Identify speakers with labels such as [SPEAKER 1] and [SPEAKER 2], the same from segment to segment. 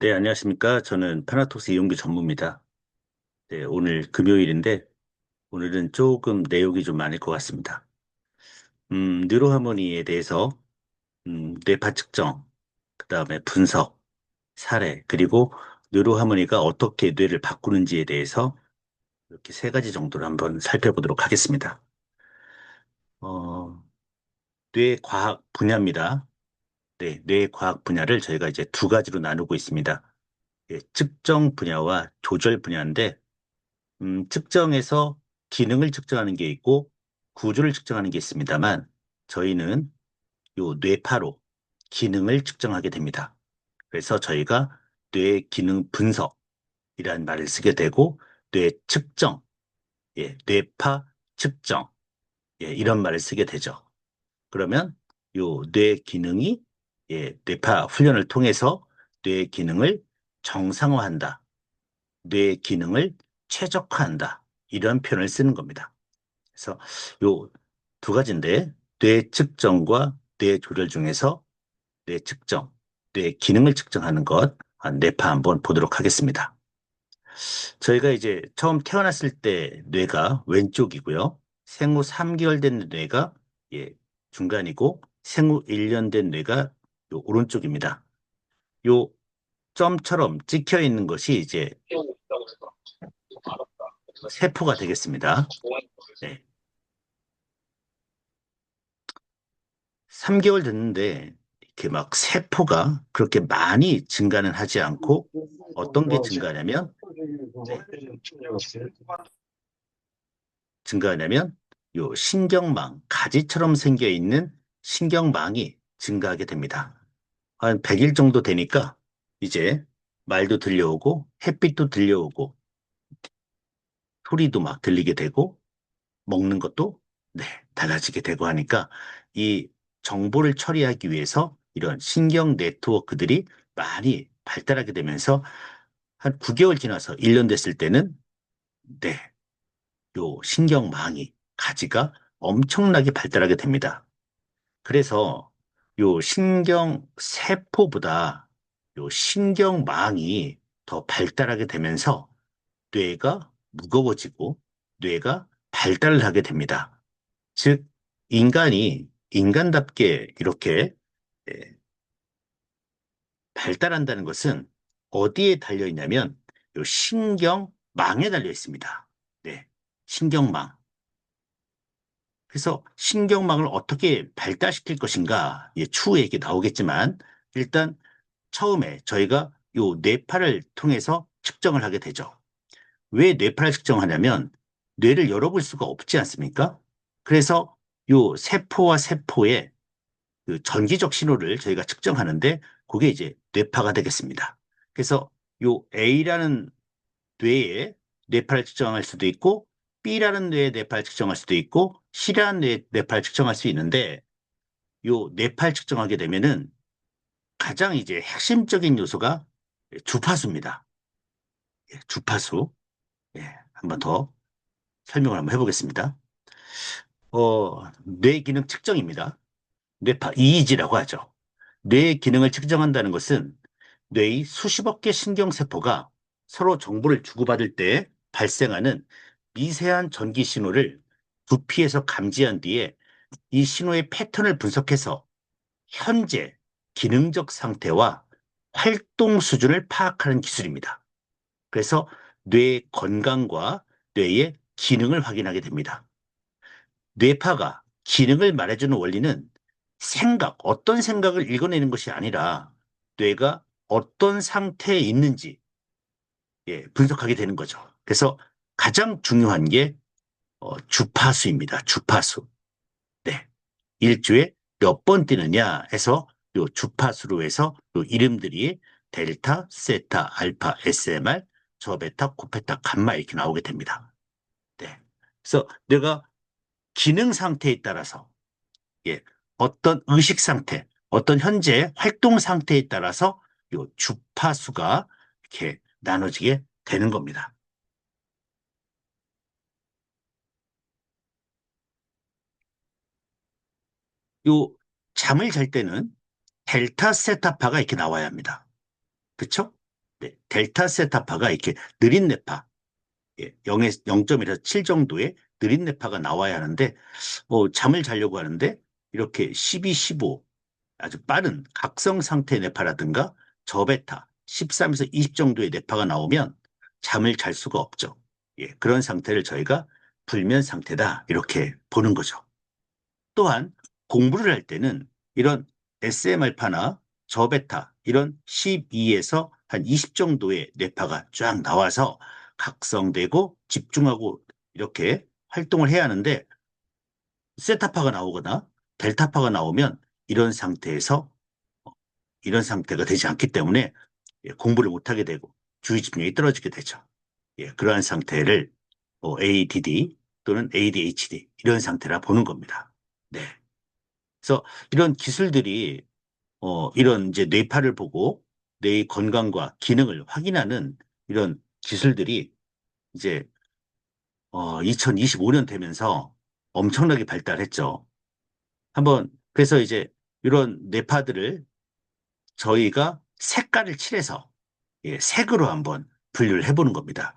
[SPEAKER 1] 네, 안녕하십니까. 저는 파나톡스 이용규 전무입니다. 네, 오늘 금요일인데, 오늘은 조금 내용이 좀 많을 것 같습니다. 뉴로하모니에 대해서, 뇌파 측정, 그 다음에 분석, 사례, 그리고 뉴로하모니가 어떻게 뇌를 바꾸는지에 대해서 이렇게 세 가지 정도로 한번 살펴보도록 하겠습니다. 어, 뇌과학 분야입니다. 네, 뇌과학 분야를 저희가 이제 두 가지로 나누고 있습니다. 예, 측정 분야와 조절 분야인데, 측정에서 기능을 측정하는 게 있고 구조를 측정하는 게 있습니다만 저희는 요 뇌파로 기능을 측정하게 됩니다. 그래서 저희가 뇌 기능 분석이라는 말을 쓰게 되고 뇌 측정, 예, 뇌파 측정, 예, 이런 말을 쓰게 되죠. 그러면 요 뇌 기능이 예, 뇌파 훈련을 통해서 뇌 기능을 정상화한다. 뇌 기능을 최적화한다. 이런 표현을 쓰는 겁니다. 그래서 요 두 가지인데 뇌 측정과 뇌 조절 중에서 뇌 측정, 뇌 기능을 측정하는 것, 뇌파 한번 보도록 하겠습니다. 저희가 이제 처음 태어났을 때 뇌가 왼쪽이고요. 생후 3개월 된 뇌가 예, 중간이고 생후 1년 된 뇌가 요 오른쪽입니다. 요 점처럼 찍혀 있는 것이 이제 세포가 되겠습니다. 네. 3개월 됐는데 이렇게 막 세포가 그렇게 많이 증가는 하지 않고 어떤 게 네, 증가하냐면 요 신경망, 가지처럼 생겨 있는 신경망이 증가하게 됩니다. 한 100일 정도 되니까 이제 말도 들려오고 햇빛도 들려오고 소리도 막 들리게 되고 먹는 것도 네, 달라지게 되고 하니까 이 정보를 처리하기 위해서 이런 신경 네트워크들이 많이 발달하게 되면서 한 9개월 지나서 1년 됐을 때는 네, 요 신경망이 가지가 엄청나게 발달하게 됩니다. 그래서 요 신경 세포보다 요 신경망이 더 발달하게 되면서 뇌가 무거워지고 뇌가 발달을 하게 됩니다. 즉, 인간이 인간답게 이렇게 예, 발달한다는 것은 어디에 달려 있냐면 요 신경망에 달려 있습니다. 네, 신경망. 그래서 신경망을 어떻게 발달시킬 것인가, 예, 추후에 이게 나오겠지만 일단 처음에 저희가 요 뇌파를 통해서 측정을 하게 되죠. 왜 뇌파를 측정하냐면 뇌를 열어볼 수가 없지 않습니까? 그래서 요 세포와 세포의 그 전기적 신호를 저희가 측정하는데 그게 이제 뇌파가 되겠습니다. 그래서 요 A라는 뇌에 뇌파를 측정할 수도 있고 B라는 뇌에 뇌파를 측정할 수도 있고 C라는 뇌에 뇌파를 측정할 수 있는데 요 뇌파를 측정하게 되면은 가장 이제 핵심적인 요소가 주파수입니다. 예, 주파수. 예, 한번 더 설명을 한번 해보겠습니다. 뇌 기능 측정입니다. 뇌파 EEG라고 하죠. 뇌의 기능을 측정한다는 것은 뇌의 수십억 개 신경세포가 서로 정보를 주고받을 때 발생하는 미세한 전기 신호를 두피에서 감지한 뒤에 이 신호의 패턴을 분석해서 현재 기능적 상태와 활동 수준을 파악하는 기술입니다. 그래서 뇌의 건강과 뇌의 기능을 확인하게 됩니다. 뇌파가 기능을 말해주는 원리는 어떤 생각을 읽어내는 것이 아니라 뇌가 어떤 상태에 있는지 예, 분석하게 되는 거죠. 그래서 가장 중요한 게 주파수입니다. 주파수. 네. 일주에 몇 번 뛰느냐 해서 요 주파수로 해서 요 이름들이 델타, 세타, 알파, SMR, 저베타, 코페타, 감마 이렇게 나오게 됩니다. 네. 그래서 내가 기능 상태에 따라서 예, 어떤 의식 상태, 어떤 현재 활동 상태에 따라서 요 주파수가 이렇게 나눠지게 되는 겁니다. 요 잠을 잘 때는 델타 세타파가 이렇게 나와야 합니다. 그렇죠? 네, 델타 세타파가 이렇게 느린 뇌파, 예, 0.1에서 7 정도의 느린 뇌파가 나와야 하는데, 잠을 자려고 하는데, 이렇게 12, 15, 아주 빠른 각성 상태의 뇌파라든가 저베타 13에서 20 정도의 뇌파가 나오면 잠을 잘 수가 없죠. 예, 그런 상태를 저희가 불면 상태다 이렇게 보는 거죠. 또한 공부를 할 때는 이런 SM알파나 저베타 이런 12에서 한 20 정도의 뇌파가 쫙 나와서 각성되고 집중하고 이렇게 활동을 해야 하는데 세타파가 나오거나 델타파가 나오면 이런 상태에서 이런 상태가 되지 않기 때문에 예, 공부를 못하게 되고 주의 집중력이 떨어지게 되죠. 예, 그러한 상태를 ADD 또는 ADHD 이런 상태라 보는 겁니다. 네. 그래서 이런 기술들이 이런 이제 뇌파를 보고 뇌의 건강과 기능을 확인하는 이런 기술들이 이제 2025년 되면서 엄청나게 발달했죠. 한번 그래서 이제 이런 뇌파들을 저희가 색깔을 칠해서 예, 색으로 한번 분류를 해보는 겁니다.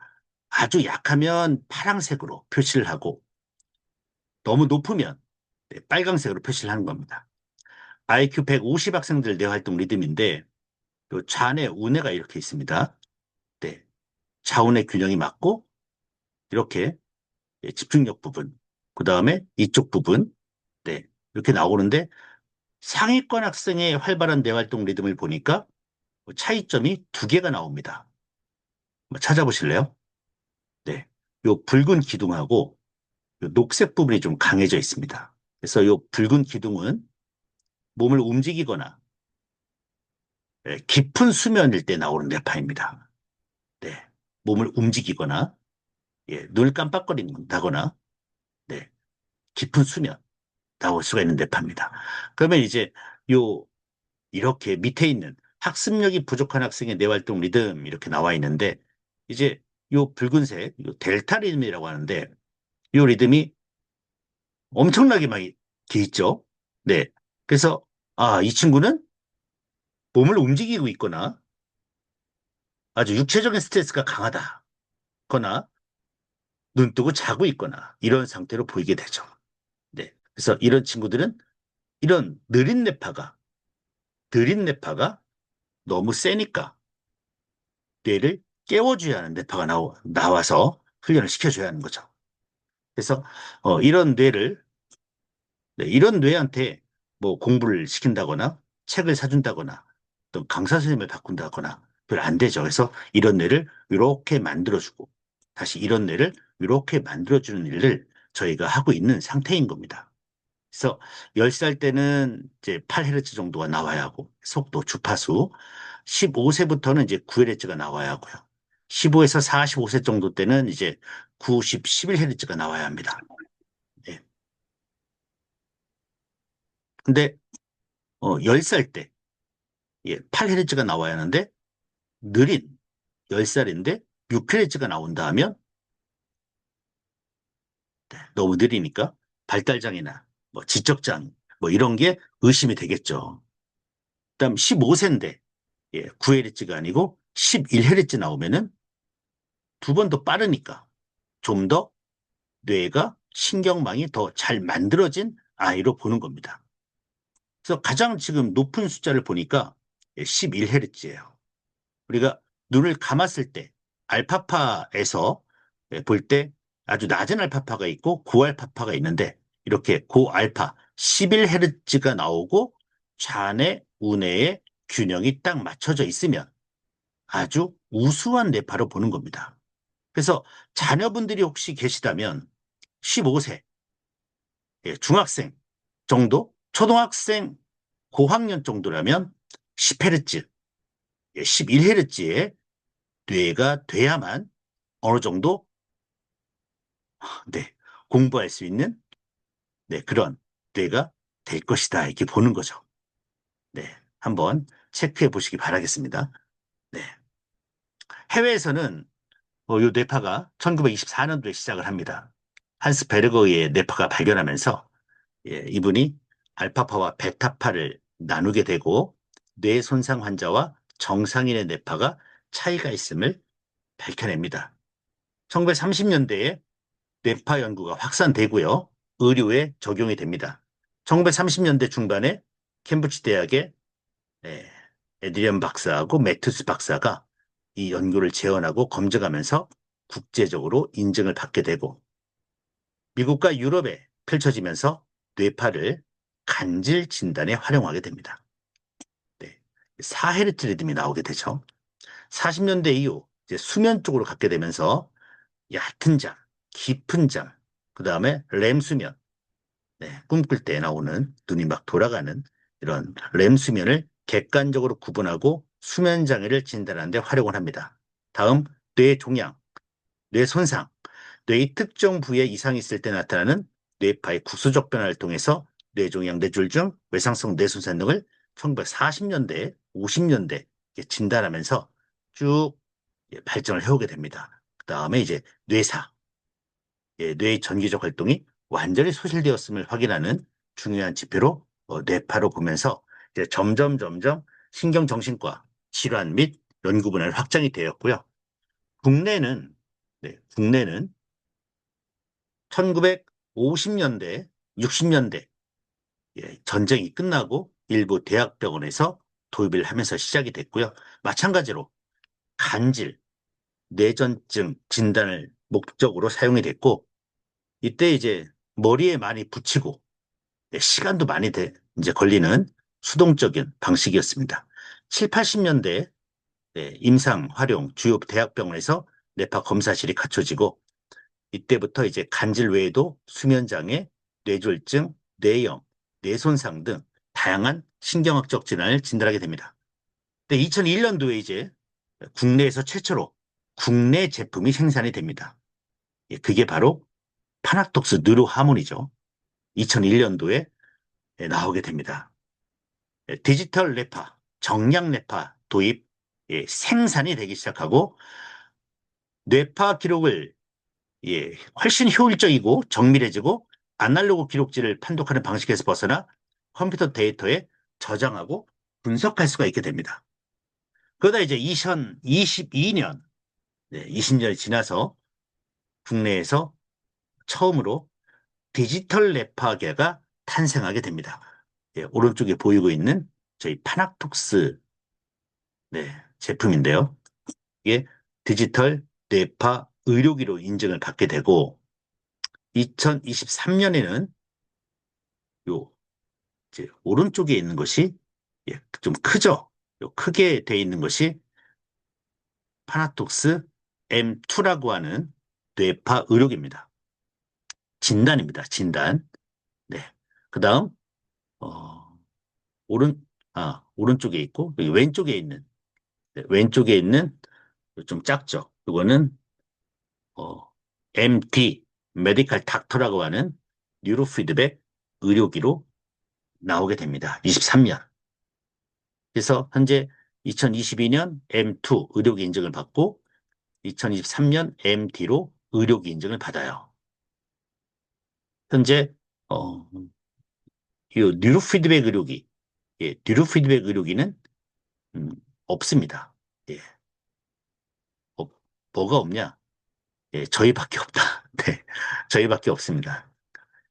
[SPEAKER 1] 아주 약하면 파란색으로 표시를 하고 너무 높으면 네, 빨강색으로 표시를 하는 겁니다. IQ 150 학생들 뇌활동 리듬인데 요 좌뇌, 우뇌가 이렇게 있습니다. 네, 좌우뇌 균형이 맞고 이렇게 예, 집중력 부분, 그 다음에 이쪽 부분, 네, 이렇게 나오는데 상위권 학생의 활발한 뇌활동 리듬을 보니까 차이점이 두 개가 나옵니다. 한번 찾아보실래요? 네, 요 붉은 기둥하고 요 녹색 부분이 좀 강해져 있습니다. 그래서 요 붉은 기둥은 몸을 움직이거나 예, 깊은 수면일 때 나오는 뇌파입니다. 네, 몸을 움직이거나 예, 눈을 깜빡거린다거나 네, 깊은 수면 나올 수가 있는 뇌파입니다. 그러면 이제 요 이렇게 밑에 있는 학습력이 부족한 학생의 뇌활동 리듬 이렇게 나와 있는데 이제 요 붉은색 요 델타 리듬이라고 하는데 요 리듬이 엄청나게 많이 돼 있죠. 네. 그래서 이 친구는 몸을 움직이고 있거나 아주 육체적인 스트레스가 강하다거나 눈 뜨고 자고 있거나 이런 상태로 보이게 되죠. 네. 그래서 이런 친구들은 이런 느린 뇌파가 너무 세니까 뇌를 깨워줘야 하는 뇌파가 나와서 훈련을 시켜줘야 하는 거죠. 그래서 이런 뇌를 네, 이런 뇌한테 뭐 공부를 시킨다거나 책을 사준다거나 또 강사 선생님을 바꾼다거나 별 안 되죠. 그래서 이런 뇌를 이렇게 만들어주고 다시 이런 뇌를 이렇게 만들어주는 일을 저희가 하고 있는 상태인 겁니다. 그래서 10살 때는 이제 8Hz 정도가 나와야 하고 속도, 주파수 15세부터는 이제 9Hz가 나와야 하고요. 15에서 45세 정도 때는 이제 90, 11Hz가 나와야 합니다. 네. 근데 10살 때 예, 8Hz가 나와야 하는데 느린 10살인데 6Hz가 나온다 하면 네, 너무 느리니까 발달장애나 뭐 지적장애 뭐 이런 게 의심이 되겠죠. 그다음 15세인데 예, 9Hz가 아니고 11Hz 나오면은 두 번 더 빠르니까 좀 더 뇌가 신경망이 더 잘 만들어진 아이로 보는 겁니다. 그래서 가장 지금 높은 숫자를 보니까 11Hz예요. 우리가 눈을 감았을 때 알파파에서 볼 때 아주 낮은 알파파가 있고 고알파파가 있는데 이렇게 고알파 11Hz가 나오고 좌뇌, 우뇌의 균형이 딱 맞춰져 있으면 아주 우수한 뇌파로 보는 겁니다. 그래서 자녀분들이 혹시 계시다면 15세, 중학생 정도, 초등학생 고학년 정도라면 10Hz, 11Hz의 뇌가 돼야만 어느 정도 네, 공부할 수 있는 네, 그런 뇌가 될 것이다 이렇게 보는 거죠. 네, 한번 체크해 보시기 바라겠습니다. 네, 해외에서는 이 뇌파가 1924년도에 시작을 합니다. 한스 베르거의 뇌파가 발견하면서 예, 이분이 알파파와 베타파를 나누게 되고 뇌 손상 환자와 정상인의 뇌파가 차이가 있음을 밝혀냅니다. 1930년대에 뇌파 연구가 확산되고요. 의료에 적용이 됩니다. 1930년대 중반에 캠브리지 대학의 에드리언 박사하고 매튜스 박사가 이 연구를 재현하고 검증하면서 국제적으로 인증을 받게 되고 미국과 유럽에 펼쳐지면서 뇌파를 간질 진단에 활용하게 됩니다. 네. 사헤르트 리듬이 나오게 되죠. 40년대 이후 이제 수면 쪽으로 갖게 되면서 얕은 잠, 깊은 잠, 그 다음에 렘 수면, 네, 꿈꿀 때 나오는 눈이 막 돌아가는 이런 렘 수면을 객관적으로 구분하고 수면 장애를 진단하는 데 활용을 합니다. 다음, 뇌 종양, 뇌 손상, 뇌의 특정 부위에 이상이 있을 때 나타나는 뇌파의 구수적 변화를 통해서 뇌종양, 뇌졸중, 외상성 뇌손상 등을 1940년대, 50년대 진단하면서 쭉 발전을 해오게 됩니다. 그 다음에 이제 뇌사, 뇌의 전기적 활동이 완전히 소실되었음을 확인하는 중요한 지표로 뇌파로 보면서 이제 점점 신경정신과 질환 및 연구 분야를 확장이 되었고요. 국내는 국내는 1950년대, 60년대 전쟁이 끝나고 일부 대학병원에서 도입을 하면서 시작이 됐고요. 마찬가지로 간질, 뇌전증 진단을 목적으로 사용이 됐고 이때 이제 머리에 많이 붙이고 시간도 많이 이제 걸리는 수동적인 방식이었습니다. 7, 80년대 임상 활용 주요 대학병원에서 뇌파 검사실이 갖춰지고 이때부터 이제 간질 외에도 수면장애, 뇌졸중, 뇌염, 뇌손상 등 다양한 신경학적 질환을 진단하게 됩니다. 근데 2001년도에 이제 국내에서 최초로 국내 제품이 생산이 됩니다. 그게 바로 파나톡스 뉴로하모니죠. 2001년도에 나오게 됩니다. 디지털 뇌파, 정량 뇌파 도입, 생산이 되기 시작하고 뇌파 기록을 훨씬 효율적이고 정밀해지고 아날로그 기록지를 판독하는 방식에서 벗어나 컴퓨터 데이터에 저장하고 분석할 수가 있게 됩니다. 그러다 이제 2022년, 20년이 지나서 국내에서 처음으로 디지털 뇌파계가 탄생하게 됩니다. 오른쪽에 보이고 있는 저희 파낙톡스 제품인데요. 이게 디지털 뇌파 의료기로 인증을 받게 되고 2023년에는 요 이제 오른쪽에 있는 것이 좀 크죠. 요 크게 돼 있는 것이 파나톡스 M2라고 하는 뇌파 의료기입니다. 진단입니다. 진단. 네. 그다음 어, 오른쪽에 있고 여기 왼쪽에 있는 왼쪽에 있는 좀 작죠. 이거는 MD 메디컬 닥터라고 하는 뉴로 피드백 의료기로 나오게 됩니다. 23년. 그래서 현재 2022년 M2 의료기 인증을 받고 2023년 MD로 의료기 인증을 받아요. 현재 이 뉴로 피드백 의료기, 뉴로 피드백 의료기는 음, 없습니다. 예, 뭐가 없냐? 저희밖에 없다. 네, 저희밖에 없습니다.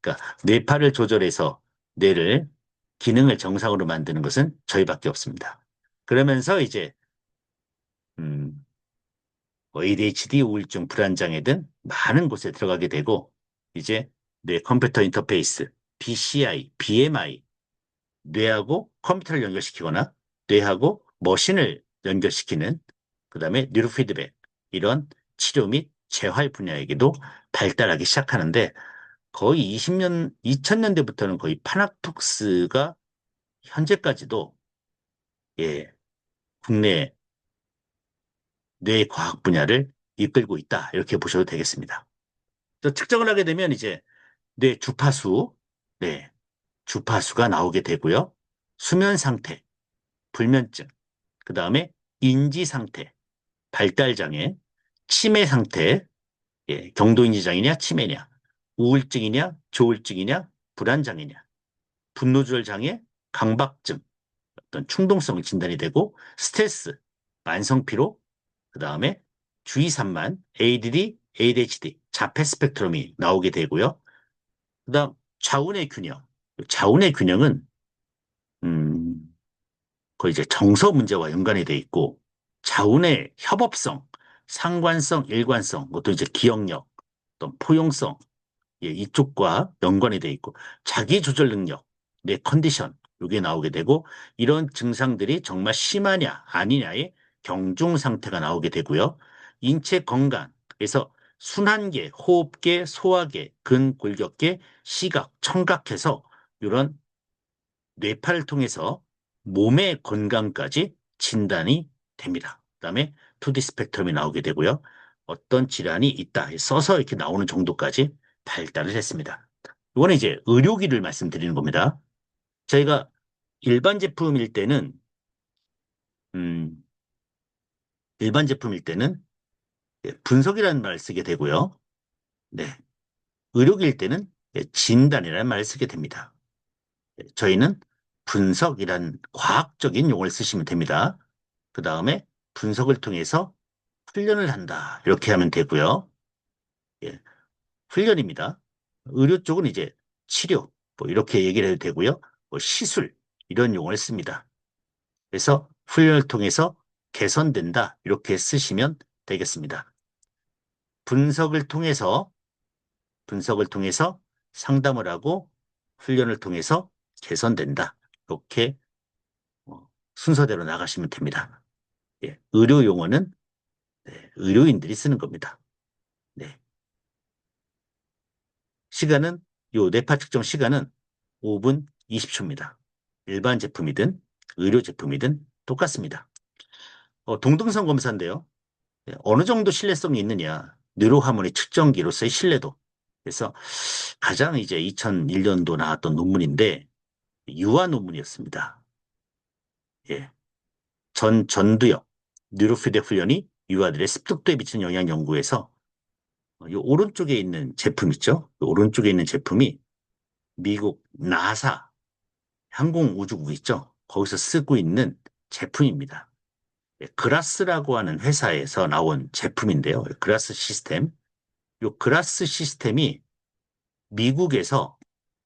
[SPEAKER 1] 그러니까 뇌파를 조절해서 뇌를 기능을 정상으로 만드는 것은 저희밖에 없습니다. 그러면서 이제 음, ADHD, 우울증, 불안장애 등 많은 곳에 들어가게 되고 이제 뇌 컴퓨터 인터페이스, BCI, BMI, 뇌하고 컴퓨터를 연결시키거나 뇌하고 머신을 연결시키는 그다음에 뉴로피드백 이런 치료 및 재활 분야에게도 발달하기 시작하는데 거의 2000년대부터는 거의 파낙톡스가 현재까지도 국내 뇌과학 분야를 이끌고 있다. 이렇게 보셔도 되겠습니다. 또 측정을 하게 되면 이제 뇌 주파수, 네, 주파수가 나오게 되고요. 수면 상태, 불면증, 그 다음에 인지 상태, 발달 장애, 치매 상태, 경도인지 장애냐, 치매냐, 우울증이냐, 조울증이냐, 불안 장애냐, 분노 조절 장애, 강박증, 어떤 충동성 진단이 되고 스트레스, 만성 피로, 그 다음에 주의산만, ADD, ADHD, 자폐 스펙트럼이 나오게 되고요. 그 다음 좌우의 균형. 좌우의 균형은 음, 그 이제 정서 문제와 연관이 돼 있고 자운의 협업성, 상관성, 일관성, 그것도 이제 기억력, 또 포용성, 예, 이쪽과 연관이 돼 있고 자기 조절 능력, 내 컨디션 이게 나오게 되고 이런 증상들이 정말 심하냐 아니냐의 경중 상태가 나오게 되고요. 인체 건강, 그래서 순환계, 호흡계, 소화계, 근골격계, 시각, 청각해서 이런 뇌파를 통해서 몸의 건강까지 진단이 됩니다. 그다음에 2D 스펙트럼이 나오게 되고요. 어떤 질환이 있다 써서 이렇게 나오는 정도까지 발달을 했습니다. 이거는 이제 의료기를 말씀드리는 겁니다. 저희가 일반 제품일 때는 음, 일반 제품일 때는 예, 분석이라는 말을 쓰게 되고요. 네, 의료기일 때는 예, 진단이라는 말을 쓰게 됩니다. 예, 저희는 분석이란 과학적인 용어를 쓰시면 됩니다. 그 다음에 분석을 통해서 훈련을 한다. 이렇게 하면 되고요. 예, 훈련입니다. 의료 쪽은 이제 치료, 뭐 이렇게 얘기를 해도 되고요. 뭐 시술, 이런 용어를 씁니다. 그래서 훈련을 통해서 개선된다. 이렇게 쓰시면 되겠습니다. 분석을 통해서, 분석을 통해서 상담을 하고 훈련을 통해서 개선된다. 이렇게 순서대로 나가시면 됩니다. 예, 의료 용어는 네, 의료인들이 쓰는 겁니다. 네. 시간은 요 뇌파 측정 시간은 5분 20초입니다. 일반 제품이든 의료 제품이든 똑같습니다. 동등성 검사인데요. 네, 어느 정도 신뢰성이 있느냐? 뉴로하모니 측정기로서의 신뢰도. 그래서 가장 이제 2001년도 나왔던 논문인데 유아 논문이었습니다. 예. 전두엽 뉴로피드 훈련이 유아들의 습득도에 미치는 영향 연구에서 이 오른쪽에 있는 제품 있죠? 이 오른쪽에 있는 제품이 미국 나사 항공우주국 있죠? 거기서 쓰고 있는 제품입니다. 예, 그라스라고 하는 회사에서 나온 제품인데요. 그라스 시스템. 이 그라스 시스템이 미국에서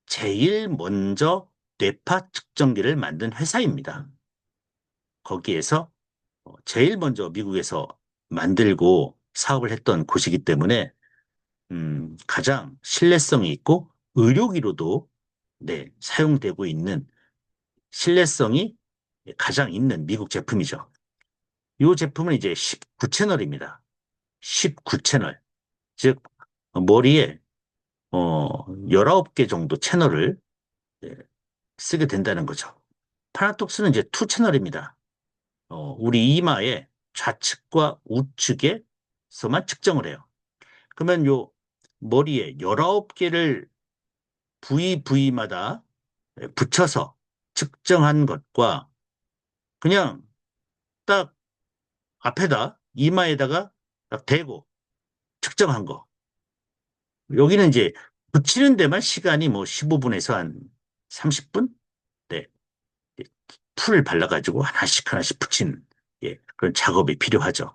[SPEAKER 1] 제일 먼저 뇌파 측정기를 만든 회사입니다. 거기에서 제일 먼저 미국에서 만들고 사업을 했던 곳이기 때문에 가장 신뢰성이 있고 의료기로도 네, 사용되고 있는 신뢰성이 가장 있는 미국 제품이죠. 이 제품은 이제 19채널입니다. 19채널. 즉, 머리에 19개 정도 채널을 예, 쓰게 된다는 거죠. 파나톡스는 이제 2채널입니다. 우리 이마의 좌측과 우측에서만 측정을 해요. 그러면 요 머리에 19개를 부위마다 붙여서 측정한 것과 그냥 딱 앞에다 이마에다가 딱 대고 측정한 거. 여기는 이제 붙이는 데만 시간이 뭐 15분에서 한 30분? 네. 풀을 발라가지고 하나씩 하나씩 붙이는 예, 그런 작업이 필요하죠.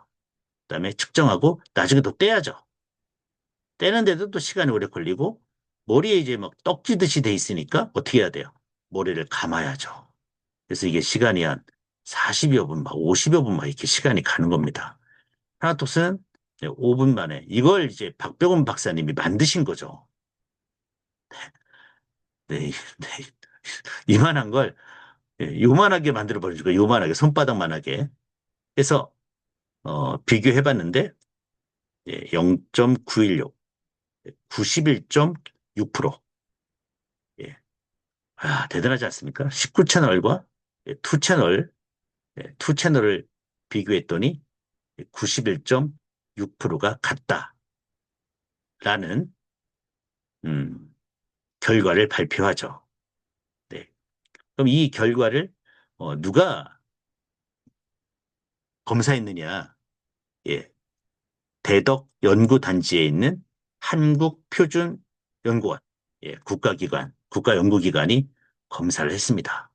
[SPEAKER 1] 그다음에 측정하고 나중에 또 떼야죠. 떼는데도 또 시간이 오래 걸리고 머리에 이제 막 떡지듯이 돼 있으니까 어떻게 해야 돼요? 머리를 감아야죠. 그래서 이게 시간이 한 40여 분, 막 50여 분 막 이렇게 시간이 가는 겁니다. 하나톡스는 5분 만에 이걸 이제 박병원 박사님이 만드신 거죠. 네, 네. 이만한 걸 요만하게 만들어 버리고 요만하게 손바닥만하게 해서 비교해봤는데 0.916, 91.6%. 예. 아, 대단하지 않습니까? 19채널과 2채널, 2채널을 비교했더니 91.6%가 같다라는 결과를 발표하죠. 네. 그럼 이 결과를 누가 검사했느냐? 예. 대덕 연구단지에 있는 한국표준연구원, 예, 국가기관, 국가연구기관이 검사를 했습니다.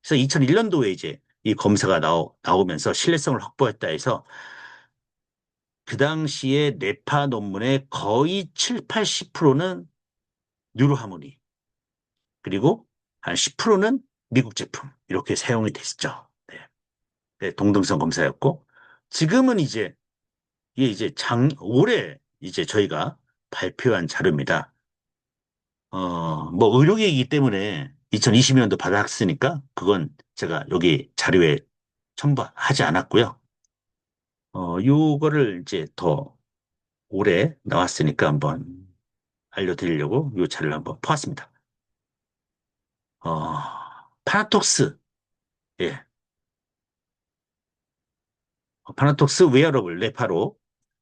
[SPEAKER 1] 그래서 2001년도에 이제 이 검사가 나오면서 신뢰성을 확보했다 해서 그 당시에 뇌파 논문의 거의 7, 80%는 뉴로하모니, 그리고 한 10%는 미국 제품, 이렇게 사용이 됐죠. 네. 네, 동등성 검사였고, 지금은 이제, 이게 이제 올해 이제 저희가 발표한 자료입니다. 뭐 의료계이기 때문에 2020년도 받았으니까 그건 제가 여기 자료에 첨부하지 않았고요. 요거를 이제 더 올해 나왔으니까 한번 알려드리려고 요 자료를 한번 퍼왔습니다. 파나톡스, 예, 파나톡스 웨어러블 뇌파로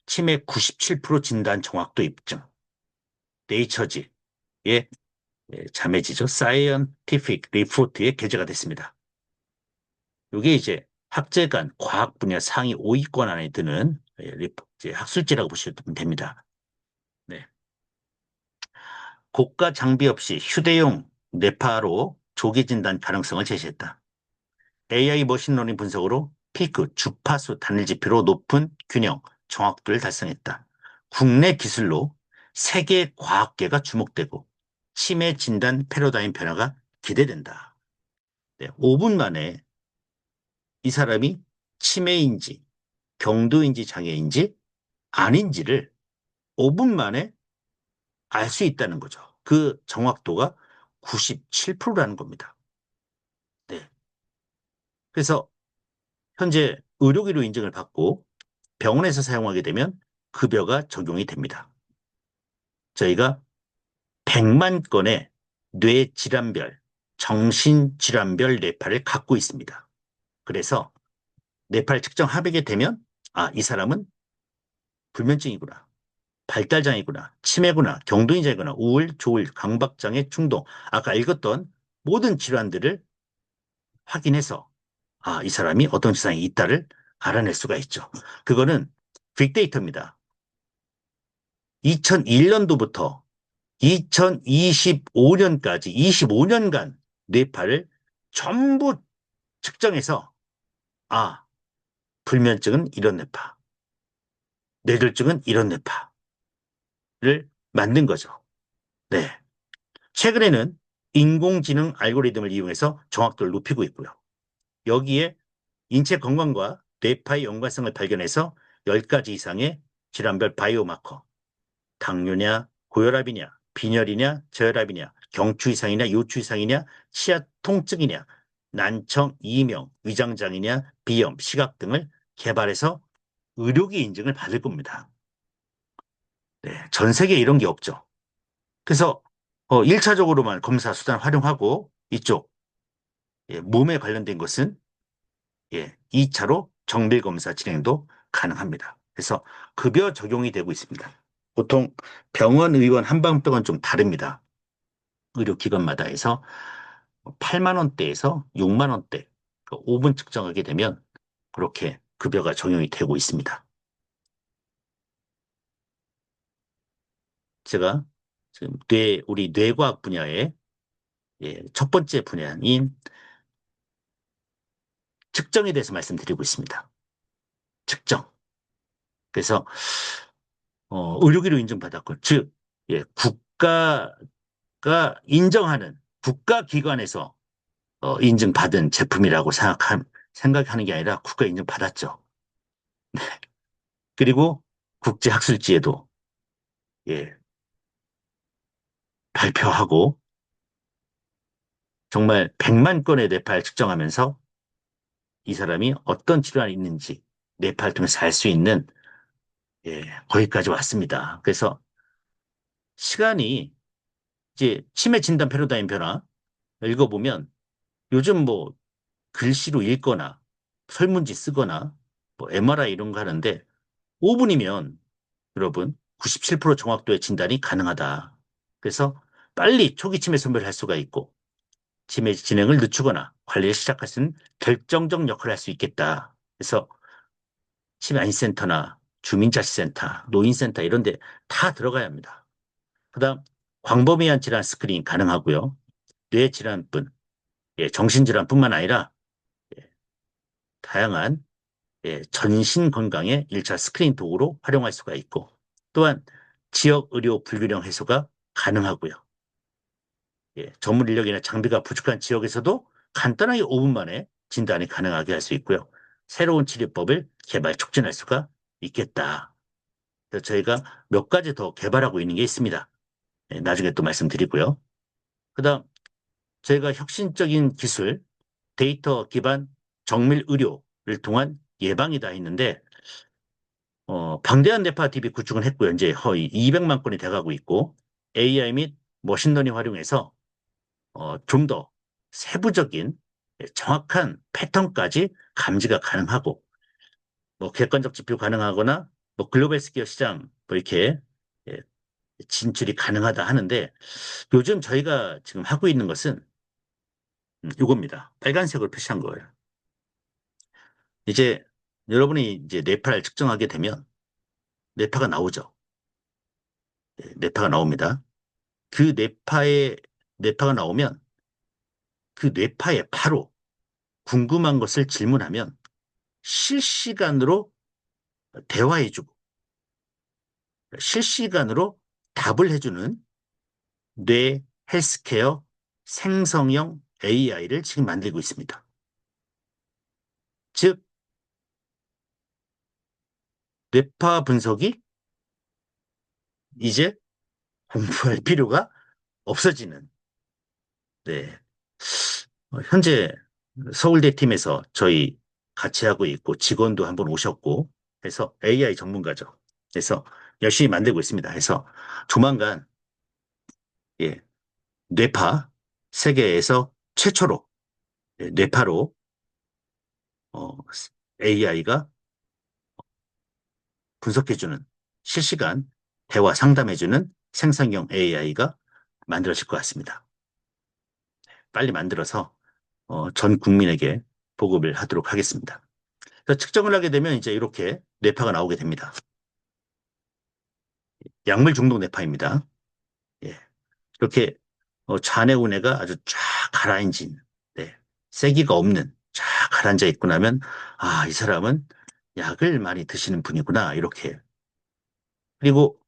[SPEAKER 1] 치매 97% 진단 정확도 입증. 네이처지의 자매지죠. 사이언티픽 리포트에 게재가 됐습니다. 이게 이제 학제간 과학 분야 상위 5위권 안에 드는 이제 학술지라고 보시면 됩니다. 네. 고가 장비 없이 휴대용 뇌파로 조기 진단 가능성을 제시했다. AI 머신러닝 분석으로 피크 주파수 단일 지표로 높은 균형, 정확도를 달성했다. 국내 기술로 세계 과학계가 주목되고 치매 진단 패러다임 변화가 기대된다. 네, 5분 만에 이 사람이 치매인지 경도인지 장애인지 아닌지를 5분 만에 알 수 있다는 거죠. 그 정확도가 97%라는 겁니다. 네. 그래서 현재 의료기로 인증을 받고 병원에서 사용하게 되면 급여가 적용이 됩니다. 저희가 100만 건의 뇌질환별, 정신질환별 뇌파를 갖고 있습니다. 그래서 뇌파를 측정하게 되면 이 사람은 불면증이구나, 발달장애구나, 치매구나, 경도인장애구나, 우울, 조울, 강박장애, 충동, 아까 읽었던 모든 질환들을 확인해서 이 사람이 어떤 증상이 있다를 알아낼 수가 있죠. 그거는 빅데이터입니다. 2001년도부터 2025년까지 25년간 뇌파를 전부 측정해서 아, 불면증은 이런 뇌파, 뇌졸중은 이런 뇌파를 만든 거죠. 네. 최근에는 인공지능 알고리즘을 이용해서 정확도를 높이고 있고요. 여기에 인체 건강과 뇌파의 연관성을 발견해서 10가지 이상의 질환별 바이오마커, 당뇨냐, 고혈압이냐, 빈혈이냐, 저혈압이냐, 경추 이상이냐, 요추 이상이냐, 치아 통증이냐, 난청, 이명, 위장장애냐, 비염, 시각 등을 개발해서 의료기 인증을 받을 겁니다. 네, 전 세계에 이런 게 없죠. 그래서 1차적으로만 검사 수단 활용하고 이쪽 몸에 관련된 것은 2차로 정밀 검사 진행도 가능합니다. 그래서 급여 적용이 되고 있습니다. 보통 병원, 의원, 한방병원 좀 다릅니다. 의료기관마다 해서 8만 원대에서 6만 원대 5분 측정하게 되면 그렇게 급여가 적용이 되고 있습니다. 제가 지금 우리 뇌과학 분야의 첫 번째 분야인 측정에 대해서 말씀드리고 있습니다. 측정. 그래서 의료기로 인증받았고, 즉 국가가 인정하는 국가기관에서 인증받은 제품이라고 생각하는 게 아니라 국가 인증받았죠. 그리고 국제학술지에도 예, 발표하고 정말 100만 건의 뇌파를 측정하면서 이 사람이 어떤 질환이 있는지 뇌파를 통해서 알 수 있는 거기까지 왔습니다. 그래서 시간이 이제 치매 진단 패러다임 변화 읽어보면 요즘 뭐 글씨로 읽거나 설문지 쓰거나 뭐 MRI 이런 거 하는데 5분이면 여러분 97% 정확도의 진단이 가능하다. 그래서 빨리 초기 치매 선별을 할 수가 있고 치매 진행을 늦추거나 관리를 시작할 수 있는 결정적 역할을 할 수 있겠다. 그래서 치매 안심센터나 주민자치센터, 노인센터 이런 데 다 들어가야 합니다. 그다음 광범위한 질환 스크리닝 가능하고요. 뇌질환뿐, 정신질환뿐만 아니라 예, 다양한 예, 전신 건강에 1차 스크린 도구로 활용할 수가 있고, 또한 지역 의료 불균형 해소가 가능하고요. 예, 전문 인력이나 장비가 부족한 지역에서도 간단하게 5분 만에 진단이 가능하게 할 수 있고요. 새로운 치료법을 개발 촉진할 수가 있겠다. 그래서 저희가 몇 가지 더 개발하고 있는 게 있습니다. 예, 나중에 또 말씀드리고요. 그다음 저희가 혁신적인 기술, 데이터 기반 정밀 의료를 통한 예방이다 했는데 방대한 뇌파 DB 구축은 했고요. 이제 거의 200만 건이 돼가고 있고 AI 및 머신러닝 활용해서 좀 더 세부적인 정확한 패턴까지 감지가 가능하고 뭐 객관적 지표 가능하거나 뭐 글로벌 스기어 시장 뭐 이렇게 예, 진출이 가능하다 하는데 요즘 저희가 지금 하고 있는 것은 이겁니다. 빨간색으로 표시한 거예요. 이제 여러분이 이제 뇌파를 측정하게 되면 뇌파가 나오죠. 예, 뇌파가 나옵니다. 그 뇌파가 나오면 그 뇌파에 바로 궁금한 것을 질문하면 실시간으로 대화해주고 실시간으로 답을 해주는 뇌 헬스케어 생성형 AI를 지금 만들고 있습니다. 즉, 뇌파 분석이 이제 공부할 필요가 없어지는, 네. 현재 서울대 팀에서 저희 같이 하고 있고 직원도 한번 오셨고 해서 AI 전문가죠. 그래서 열심히 만들고 있습니다. 해서 조만간 예, 뇌파 세계에서 최초로 뇌파로 AI가 분석해주는 실시간 대화 상담해주는 생성형 AI가 만들어질 것 같습니다. 빨리 만들어서 전 국민에게 보급을 하도록 하겠습니다. 그래서 측정을 하게 되면 이제 이렇게 뇌파가 나오게 됩니다. 약물 중독 뇌파입니다. 예. 이렇게 좌뇌 우뇌가 아주 쫙 가라앉은, 네. 세기가 없는 쫙 가라앉아 있고 나면 이 사람은 약을 많이 드시는 분이구나 이렇게. 그리고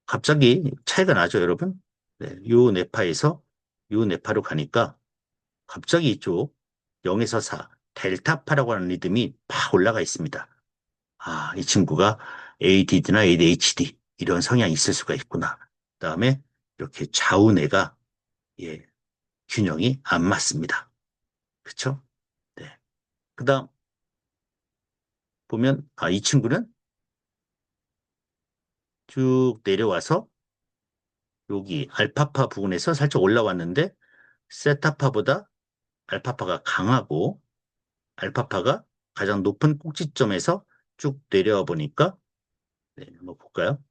[SPEAKER 1] 갑자기 차이가 나죠, 여러분? 네. 요 뇌파에서 요 뇌파로 가니까 갑자기 이쪽 0에서 4 델타파라고 하는 리듬이 팍 올라가 있습니다. 이 친구가 ADD나 ADHD 이런 성향이 있을 수가 있구나. 그다음에 이렇게 좌우뇌가 예, 균형이 안 맞습니다. 그렇죠? 네. 그다음 보면 이 친구는 쭉 내려와서 여기 알파파 부분에서 살짝 올라왔는데 세타파보다 알파파가 강하고 알파파가 가장 높은 꼭지점에서 쭉 내려와 보니까 네, 한번 볼까요?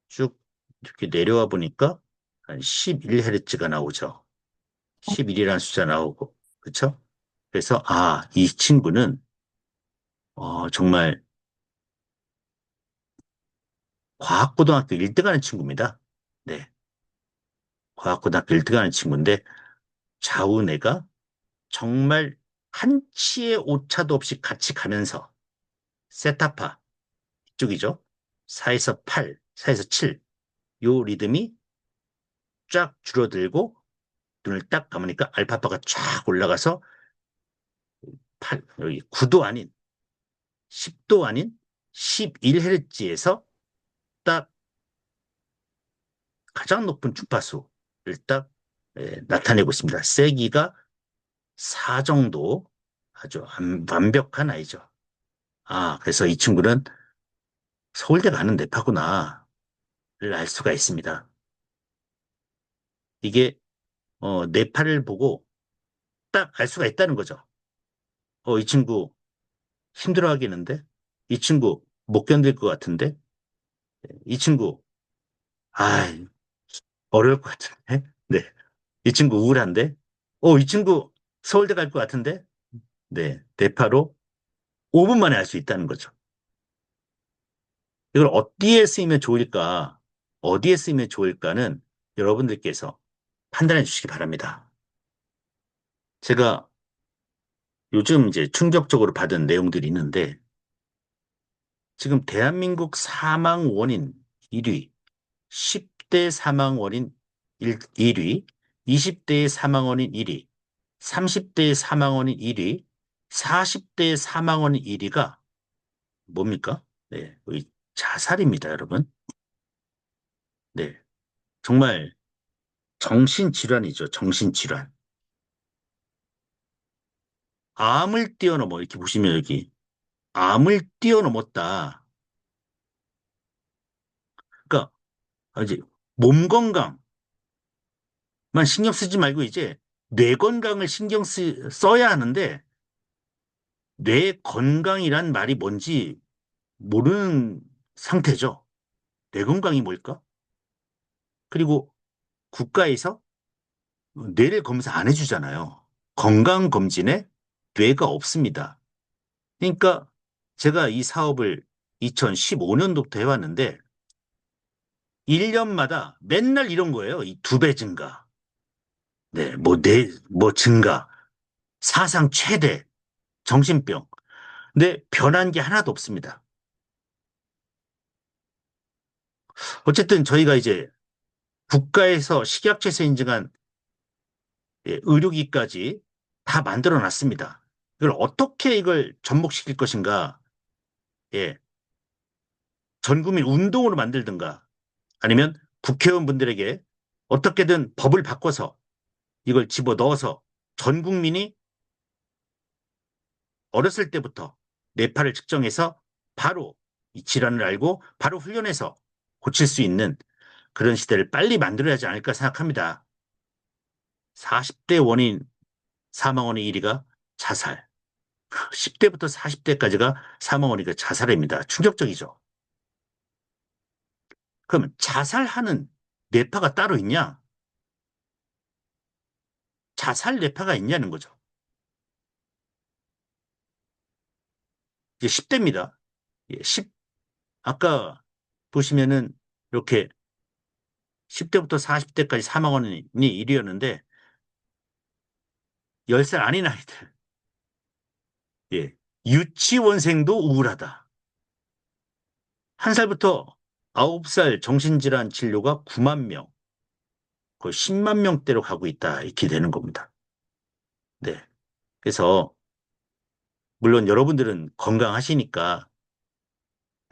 [SPEAKER 1] 쭉 이렇게 내려와 보니까 한 11Hz가 나오죠. 11이라는 숫자 나오고, 그렇죠? 그래서 이 친구는 정말 과학고등학교 1등 하는 친구입니다. 네, 과학고등학교 1등 하는 친구인데 좌우뇌가 정말 한치의 오차도 없이 같이 가면서 세타파 이쪽이죠. 4에서 8, 4에서 7, 요 리듬이 쫙 줄어들고 눈을 딱 감으니까 알파파가 쫙 올라가서 8, 여기 9도 아닌 10도 아닌 11Hz에서 딱 가장 높은 주파수를 딱 나타내고 있습니다. 세기가 4 정도 아주 완벽한 아이죠. 그래서 이 친구는 서울대 가는 뇌파구나를 알 수가 있습니다. 이게 뇌파를 보고 딱 알 수가 있다는 거죠. 이 친구 힘들어 하겠는데? 이 친구 못 견딜 것 같은데? 이 친구 아 어려울 것 같은데? 네. 이 친구 우울한데? 이 친구 서울대 갈 것 같은데? 네. 뇌파로 5분 만에 알 수 있다는 거죠. 이걸 어디에 쓰이면 좋을까? 어디에 쓰이면 좋을까는 여러분들께서 판단해 주시기 바랍니다. 제가 요즘 이제 충격적으로 받은 내용들이 있는데, 지금 대한민국 사망 원인 1위, 10대 사망 원인 1위, 20대의 사망 원인 1위, 30대의 사망 원인 1위, 40대의 사망 원인 1위가 뭡니까? 네, 이 자살입니다, 여러분. 네, 정말 정신질환이죠, 정신질환. 암을 뛰어넘어, 이렇게 보시면 여기, 암을 뛰어넘었다. 그러니까, 이제, 몸 건강만 신경 쓰지 말고, 이제, 뇌 건강을 써야 하는데, 뇌 건강이란 말이 뭔지 모르는 상태죠. 뇌 건강이 뭘까? 그리고 국가에서 뇌를 검사 안 해주잖아요. 건강검진에 뇌가 없습니다. 그러니까 제가 이 사업을 2015년도부터 해왔는데 1년마다 맨날 이런 거예요. 이 2배 증가. 네, 뭐 증가. 사상 최대 정신병. 근데 변한 게 하나도 없습니다. 어쨌든 저희가 이제 국가에서 식약처에서 인증한 의료기까지 다 만들어 놨습니다. 이걸 어떻게 이걸 접목시킬 것인가? 예, 전 국민 운동으로 만들든가 아니면 국회의원분들에게 어떻게든 법을 바꿔서 이걸 집어 넣어서 전 국민이 어렸을 때부터 뇌파를 측정해서 바로 이 질환을 알고 바로 훈련해서 고칠 수 있는 그런 시대를 빨리 만들어야 하지 않을까 생각합니다. 40대 원인 사망 원인 1위가 자살. 10대부터 40대까지가 사망 원인이 자살입니다. 충격적이죠. 그러면 자살하는 뇌파가 따로 있냐? 자살 뇌파가 있냐는 거죠. 이제 10대입니다. 예, 아까 보시면은 이렇게 10대부터 40대까지 사망 원인이 1위였는데 10살 아닌 아이들. 예. 유치원생도 우울하다. 1살부터 9살 정신질환 진료가 9만 명, 거의 10만 명대로 가고 있다. 이렇게 되는 겁니다. 네. 그래서 물론 여러분들은 건강하시니까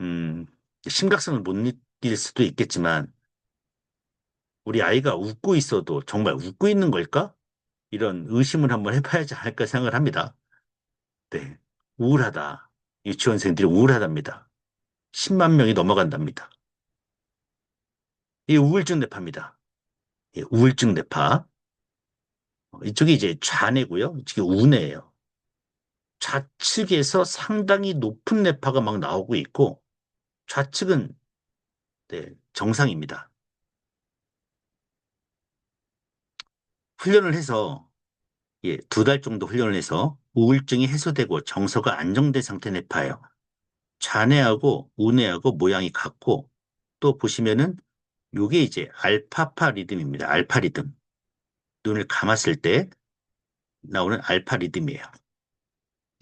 [SPEAKER 1] 음, 심각성을 못 느낄 수도 있겠지만 우리 아이가 웃고 있어도 정말 웃고 있는 걸까? 이런 의심을 한번 해봐야지 않을까 생각을 합니다. 네. 우울하다. 유치원생들이 우울하답니다. 10만 명이 넘어간답니다. 이 우울증 뇌파입니다. 예, 우울증 뇌파. 이쪽이 이제 좌뇌고요. 이쪽이 우뇌예요. 좌측에서 상당히 높은 뇌파가 막 나오고 있고 좌측은 네, 정상입니다. 훈련을 해서 예, 2달 정도 훈련을 해서 우울증이 해소되고 정서가 안정된 상태 뇌파예요. 좌뇌하고 우뇌하고 모양이 같고 또 보시면은 요게 이제 알파파 리듬입니다. 알파 리듬. 눈을 감았을 때 나오는 알파 리듬이에요.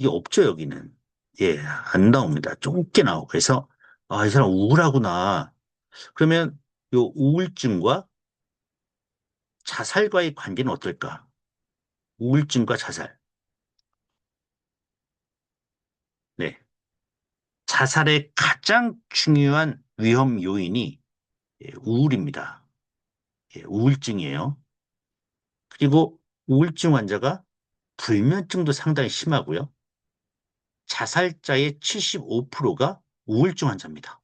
[SPEAKER 1] 이게 없죠, 여기는. 예, 안 나옵니다. 좁게 나오고. 그래서, 아, 이 사람 우울하구나. 그러면 요 우울증과 자살과의 관계는 어떨까? 우울증과 자살. 네. 자살의 가장 중요한 위험 요인이 예, 우울입니다. 예, 우울증이에요. 그리고 우울증 환자가 불면증도 상당히 심하고요. 자살자의 75%가 우울증 환자입니다.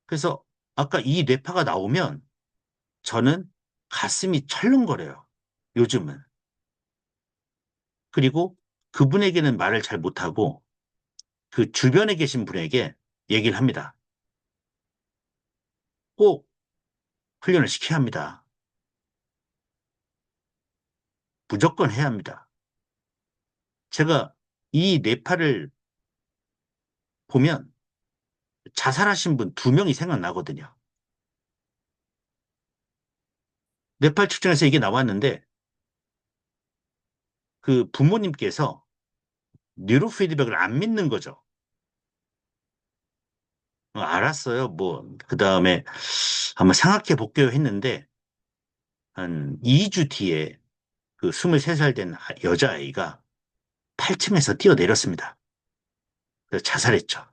[SPEAKER 1] 그래서 아까 이 뇌파가 나오면 저는 가슴이 철렁거려요. 요즘은. 그리고 그분에게는 말을 잘 못하고 그 주변에 계신 분에게 얘기를 합니다. 꼭 훈련을 시켜야 합니다. 무조건 해야 합니다. 제가 이 뇌파를 보면 자살하신 분 2명이 생각나거든요. 뇌파 측정에서 이게 나왔는데 그 부모님께서 뉴로 피드백을 안 믿는 거죠. 알았어요. 뭐, 그 다음에 한번 생각해 볼게요 했는데, 한 2주 뒤에 그 23살 된 여자아이가 8층에서 뛰어내렸습니다. 그래서 자살했죠.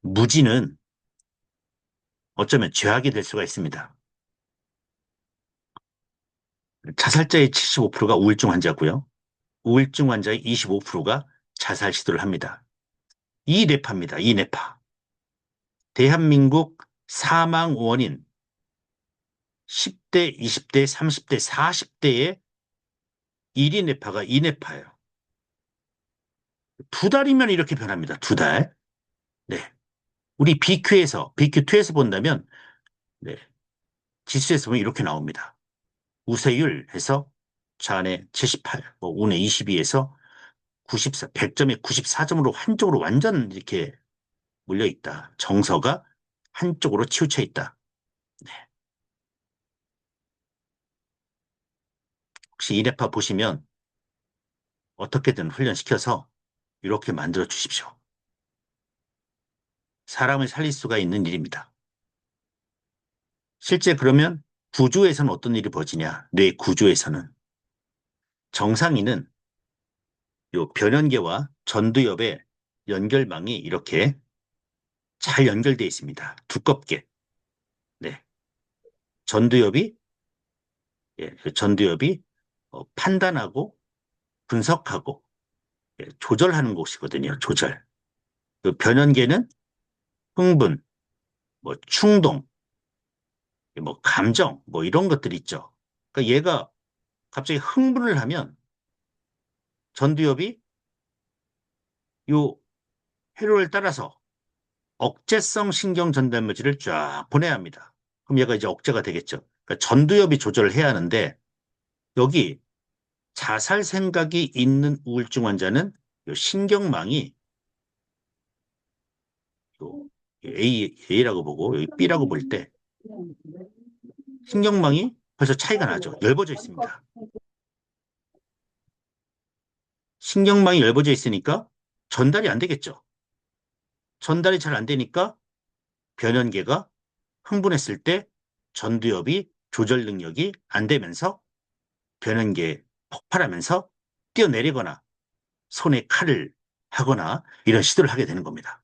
[SPEAKER 1] 무지는 어쩌면 죄악이 될 수가 있습니다. 자살자의 75%가 우울증 환자고요. 우울증 환자의 25%가 자살 시도를 합니다. 이 뇌파입니다. 이 뇌파. 대한민국 사망 원인 10대, 20대, 30대, 40대의 1위 뇌파가 이 뇌파예요. 두 달이면 이렇게 변합니다. 두 달. 네. 우리 BQ2에서 본다면, 네. 지수에서 보면 이렇게 나옵니다. 우세율 해서 좌안에 78, 뭐 우내 22에서 94, 100점에 94점으로 한쪽으로 완전 이렇게 몰려 있다. 정서가 한쪽으로 치우쳐 있다. 네. 혹시 이래파 보시면 어떻게든 훈련시켜서 이렇게 만들어 주십시오. 사람을 살릴 수가 있는 일입니다. 실제 그러면 구조에서는 어떤 일이 벌어지냐? 뇌 구조에서는 정상인은 요 변연계와 전두엽의 연결망이 이렇게 잘 연결되어 있습니다. 두껍게. 네. 전두엽이 전두엽이 판단하고 분석하고 조절하는 곳이거든요. 조절. 그 변연계는 흥분, 뭐 충동, 뭐 감정, 뭐 이런 것들 있죠. 그러니까 얘가 갑자기 흥분을 하면 전두엽이 요 회로를 따라서 억제성 신경 전달물질을 쫙 보내야 합니다. 그럼 얘가 이제 억제가 되겠죠. 그러니까 전두엽이 조절을 해야 하는데 여기 자살 생각이 있는 우울증 환자는 요 신경망이 요 A라고 보고 여기 B라고 볼 때 신경망이 벌써 차이가 나죠. 엷어져 있습니다. 신경망이 엷어져 있으니까 전달이 안 되겠죠. 전달이 잘 안 되니까 변연계가 흥분했을 때 전두엽이 조절 능력이 안 되면서 변연계 폭발하면서 뛰어내리거나 손에 칼을 하거나 이런 시도를 하게 되는 겁니다.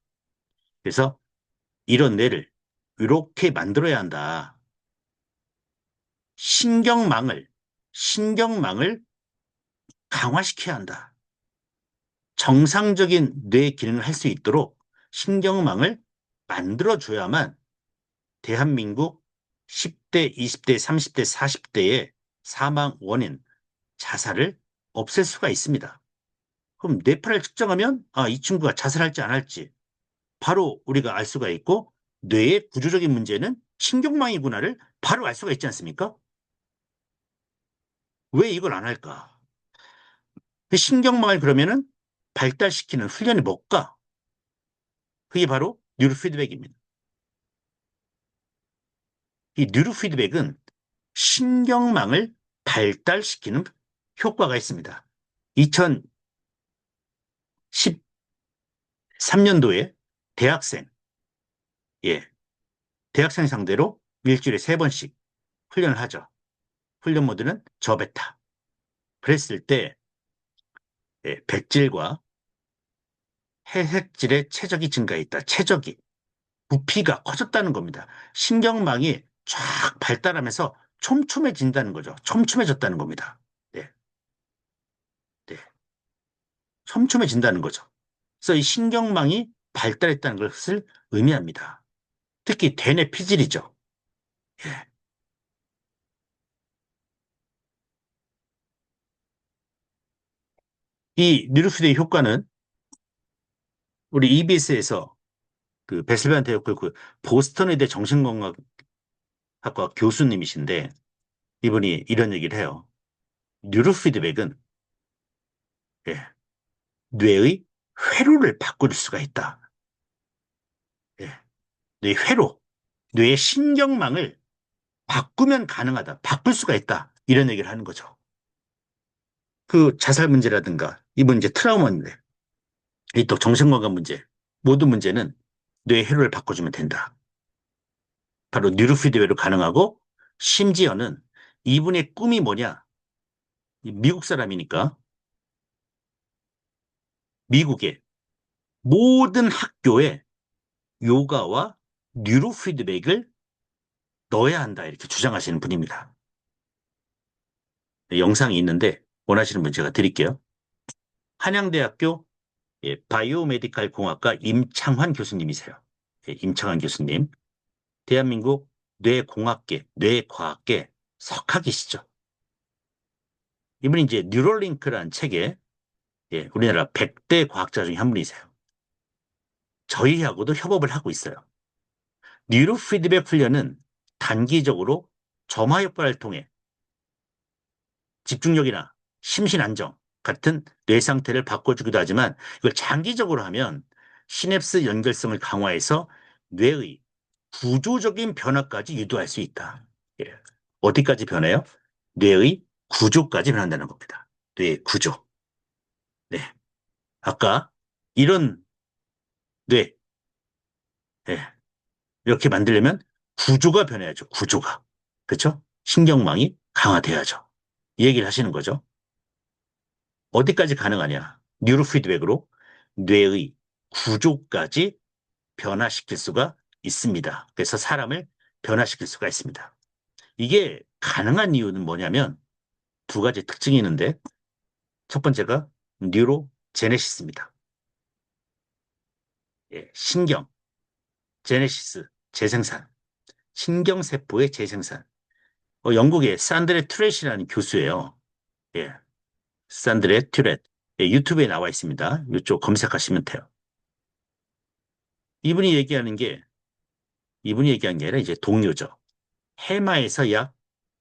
[SPEAKER 1] 그래서 이런 뇌를 이렇게 만들어야 한다. 신경망을, 신경망을 강화시켜야 한다. 정상적인 뇌 기능을 할 수 있도록 신경망을 만들어줘야만 대한민국 10대, 20대, 30대, 40대의 사망 원인, 자살을 없앨 수가 있습니다. 그럼 뇌파를 측정하면 이 친구가 자살할지 안 할지 바로 우리가 알 수가 있고 뇌의 구조적인 문제는 신경망이구나를 바로 알 수가 있지 않습니까? 왜 이걸 안 할까? 그 신경망을 그러면은 발달시키는 훈련이 뭘까? 그게 바로 뉴로 피드백입니다. 이 뉴로 피드백은 신경망을 발달시키는 효과가 있습니다. 2013년도에 대학생, 예, 대학생 상대로 일주일에 3번씩 훈련을 하죠. 훈련 모드는 저베타. 그랬을 때 백질과 해획질의 최적이 증가했다. 최적이. 부피가 커졌다는 겁니다. 신경망이 쫙 발달하면서 촘촘해진다는 거죠. 촘촘해졌다는 겁니다. 네, 네. 촘촘해진다는 거죠. 그래서 이 신경망이 발달했다는 것을 의미합니다. 특히 대뇌 피질이죠. 예. 이 뉴로피드의 효과는 우리 EBS에서 그 베슬반트 역을 그 보스턴 의대 정신건강학과 교수님이신데 이분이 이런 얘기를 해요. 뉴로피드백은 예, 뇌의 회로를 바꿀 수가 있다. 예, 뇌 회로, 뇌의 신경망을 바꾸면 가능하다. 바꿀 수가 있다. 이런 얘기를 하는 거죠. 그 자살 문제라든가 이분 이제 트라우마인데 이 또 정신건강 문제. 모든 문제는 뇌의 회로를 바꿔주면 된다. 바로 뉴로피드웨로 가능하고 심지어는 이분의 꿈이 뭐냐? 미국 사람이니까 미국의 모든 학교에 요가와 뉴로피드백을 넣어야 한다 이렇게 주장하시는 분입니다. 네, 영상이 있는데 원하시는 분 제가 드릴게요. 한양대학교 바이오메디칼 공학과 임창환 교수님이세요. 임창환 교수님. 대한민국 뇌공학계, 뇌과학계 석학이시죠. 이분이 이제 뉴럴링크라는 책에 우리나라 100대 과학자 중에 한 분이세요. 저희하고도 협업을 하고 있어요. 뉴로 피드백 훈련은 단기적으로 점화 효과를 통해 집중력이나 심신 안정 같은 뇌 상태를 바꿔주기도 하지만 이걸 장기적으로 하면 시냅스 연결성을 강화해서 뇌의 구조적인 변화까지 유도할 수 있다. 예. 어디까지 변해요? 뇌의 구조까지 변한다는 겁니다. 뇌의 구조. 네. 아까 이런 뇌, 예. 이렇게 만들려면 구조가 변해야죠. 구조가. 그렇죠? 신경망이 강화돼야죠. 이 얘기를 하시는 거죠. 어디까지 가능하냐? 뉴로 피드백으로 뇌의 구조까지 변화시킬 수가 있습니다. 그래서 사람을 변화시킬 수가 있습니다. 이게 가능한 이유는 뭐냐면 두 가지 특징이 있는데 첫 번째가 뉴로 제네시스입니다. 예, 신경, 제네시스, 재생산, 신경세포의 재생산. 영국의 산드레 튜렛이라는 교수예요. 예, 산드레 튜렛. 예, 유튜브에 나와 있습니다. 이쪽 검색하시면 돼요. 이분이 얘기하는 게 이분이 얘기한 게 아니라 이제 동료죠. 해마에서 약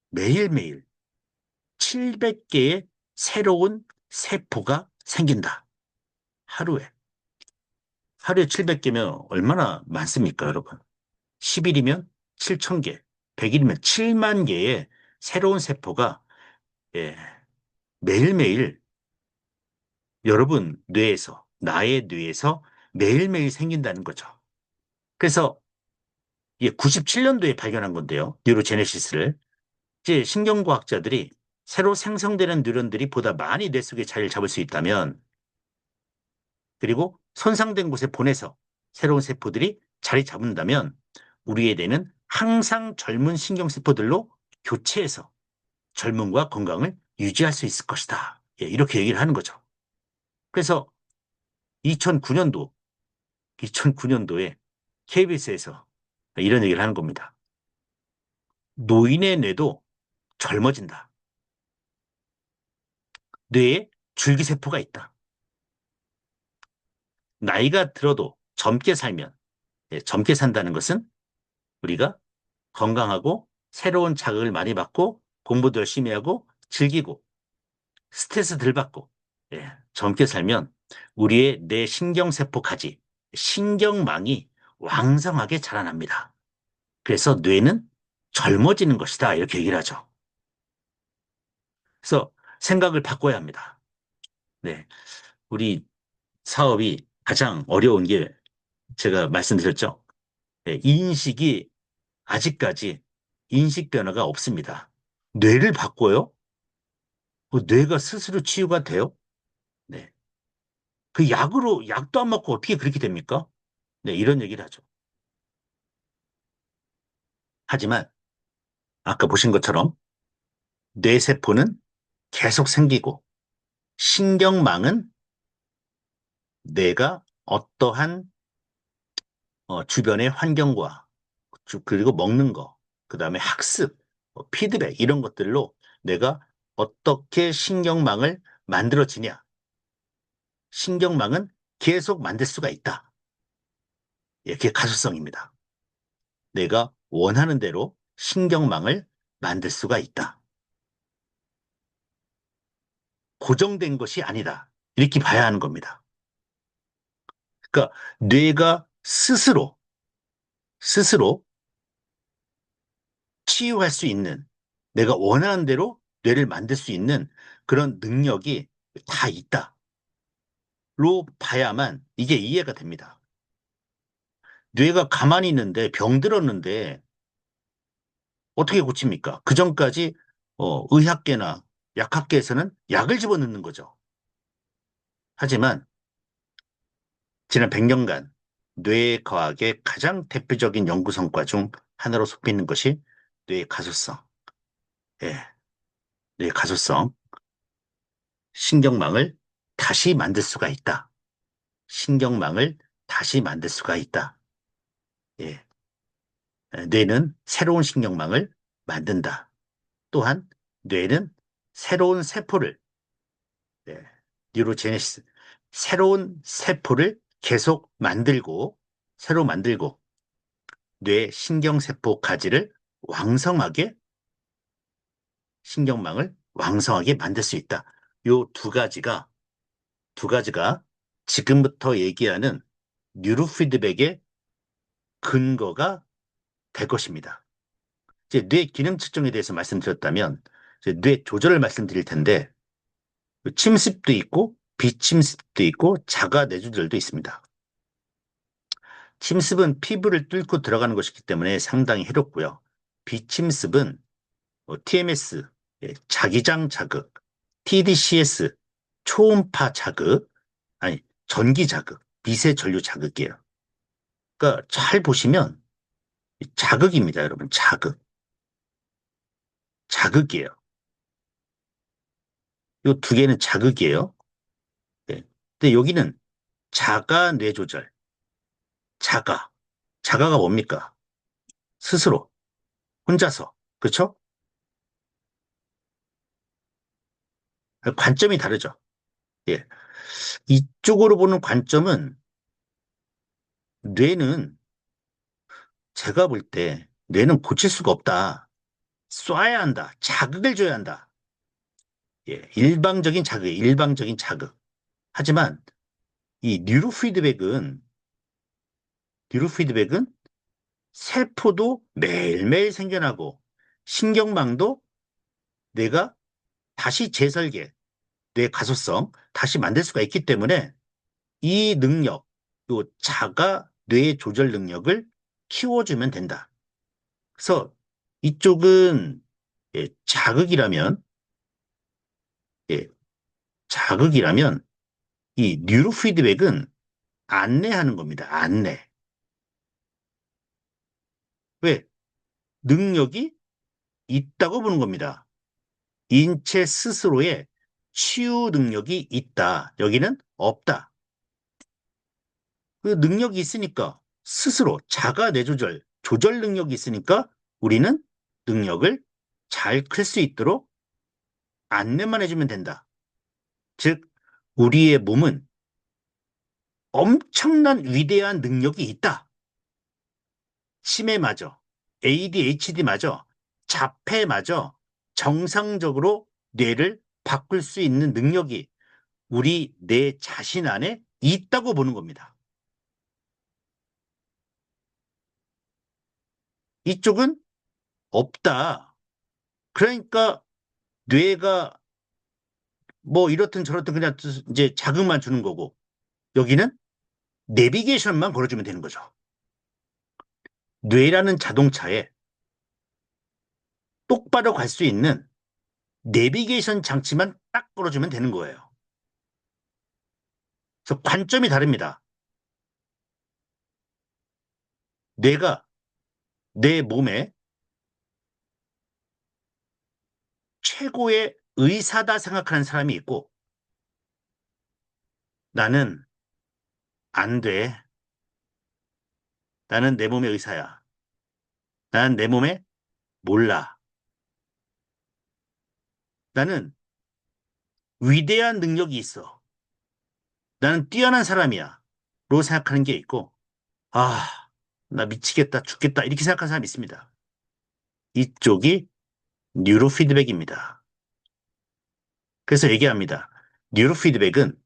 [SPEAKER 1] 매일매일 700개의 새로운 세포가 생긴다. 하루에. 하루에 700개면 얼마나 많습니까, 여러분? 10일이면 7,000개, 100일이면 7만 개의 새로운 세포가 예, 매일매일 여러분 뇌에서, 나의 뇌에서 매일매일 생긴다는 거죠. 그래서 이게 97년도에 발견한 건데요. 뉴로제네시스를. 이제 신경과학자들이 새로 생성되는 뉴런들이 보다 많이 뇌 속에 자리를 잡을 수 있다면 그리고 손상된 곳에 보내서 새로운 세포들이 자리 잡는다면 우리의 뇌는 항상 젊은 신경세포들로 교체해서 젊음과 건강을 유지할 수 있을 것이다. 예, 이렇게 얘기를 하는 거죠. 그래서 2009년도, 2009년도에 KBS에서 이런 얘기를 하는 겁니다. 노인의 뇌도 젊어진다. 뇌에 줄기세포가 있다. 나이가 들어도 젊게 살면, 젊게 산다는 것은 우리가 건강하고 새로운 자극을 많이 받고 공부도 열심히 하고 즐기고 스트레스 덜 받고 젊게 살면 우리의 뇌 신경세포까지 신경망이 왕성하게 자라납니다. 그래서 뇌는 젊어지는 것이다 이렇게 얘기를 하죠. 그래서 생각을 바꿔야 합니다. 네, 우리 사업이 가장 어려운 게 제가 말씀드렸죠. 인식이 아직까지 인식 변화가 없습니다. 뇌를 바꿔요? 뇌가 스스로 치유가 돼요? 네. 그 약도 안 먹고 어떻게 그렇게 됩니까? 네, 이런 얘기를 하죠. 하지만 아까 보신 것처럼 뇌세포는 계속 생기고 신경망은 뇌가 어떠한 주변의 환경과 그리고 먹는 거, 그 다음에 학습, 피드백 이런 것들로 내가 어떻게 신경망을 만들어지냐. 신경망은 계속 만들 수가 있다. 이게 가소성입니다. 내가 원하는 대로 신경망을 만들 수가 있다. 고정된 것이 아니다. 이렇게 봐야 하는 겁니다. 그러니까 뇌가 스스로 치유할 수 있는 내가 원하는 대로 뇌를 만들 수 있는 그런 능력이 다 있다. 봐야만 이게 이해가 됩니다. 뇌가 가만히 있는데 병 들었는데 어떻게 고칩니까? 그 전까지 의학계나 약학계에서는 약을 집어넣는 거죠. 하지만 지난 100년간 뇌과학의 가장 대표적인 연구 성과 중 하나로 속해 있는 것이 뇌의 가소성. 예, 뇌의 가소성. 신경망을 다시 만들 수가 있다. 신경망을 다시 만들 수가 있다. 예, 뇌는 새로운 신경망을 만든다. 또한 뇌는 새로운 세포를, 예, 뉴로제네시스, 새로운 세포를 계속 만들고, 새로 만들고, 뇌 신경세포 가지를 왕성하게, 신경망을 왕성하게 만들 수 있다. 요 두 가지가 지금부터 얘기하는 뉴로피드백의 근거가 될 것입니다. 이제 뇌 기능 측정에 대해서 말씀드렸다면, 이제 뇌 조절을 말씀드릴 텐데, 침습도 있고, 비침습도 있고, 자가 뇌조절도 있습니다. 침습은 피부를 뚫고 들어가는 것이기 때문에 상당히 해롭고요. 비침습은 TMS, 자기장 자극, TDCS, 초음파 자극, 아니, 전기 자극, 미세 전류 자극이에요. 그러니까 잘 보시면 자극입니다, 여러분. 자극. 자극이에요. 이 두 개는 자극이에요. 네. 근데 여기는 자가 뇌조절, 자가. 자가가 뭡니까? 스스로, 혼자서. 그렇죠? 관점이 다르죠. 예. 이쪽으로 보는 관점은 뇌는 제가 볼 때 뇌는 고칠 수가 없다. 쏴야 한다. 자극을 줘야 한다. 예. 일방적인 자극. 하지만 이 뉴로피드백은 세포도 매일매일 생겨나고 신경망도 내가 다시 재설계, 뇌 가소성 다시 만들 수가 있기 때문에 이 능력, 요 자가 뇌 조절 능력을 키워주면 된다. 그래서 이쪽은 자극이라면 예, 자극이라면 이 뉴로 피드백은 안내하는 겁니다. 안내. 왜? 능력이 있다고 보는 겁니다. 인체 스스로의 치유 능력이 있다. 여기는 없다. 그 능력이 있으니까 스스로 자가 뇌조절, 조절 능력이 있으니까 우리는 능력을 잘 클 수 있도록 안내만 해주면 된다. 즉, 우리의 몸은 엄청난 위대한 능력이 있다. 치매마저, ADHD마저, 자폐마저 정상적으로 뇌를 바꿀 수 있는 능력이 우리 내 자신 안에 있다고 보는 겁니다. 이쪽은 없다. 그러니까 뇌가 뭐 이렇든 저렇든 그냥 이제 자극만 주는 거고 여기는 내비게이션만 걸어주면 되는 거죠. 뇌라는 자동차에 똑바로 갈 수 있는 내비게이션 장치만 딱 걸어주면 되는 거예요. 그래서 관점이 다릅니다. 내가 내 몸에 최고의 의사다 생각하는 사람이 있고 나는 안 돼. 나는 내 몸의 의사야. 나는 내 몸에 몰라. 나는 위대한 능력이 있어. 나는 뛰어난 사람이야. 로 생각하는 게 있고 아, 나 미치겠다, 죽겠다 이렇게 생각하는 사람이 있습니다. 이쪽이 뉴로 피드백입니다. 그래서 얘기합니다. 뉴로 피드백은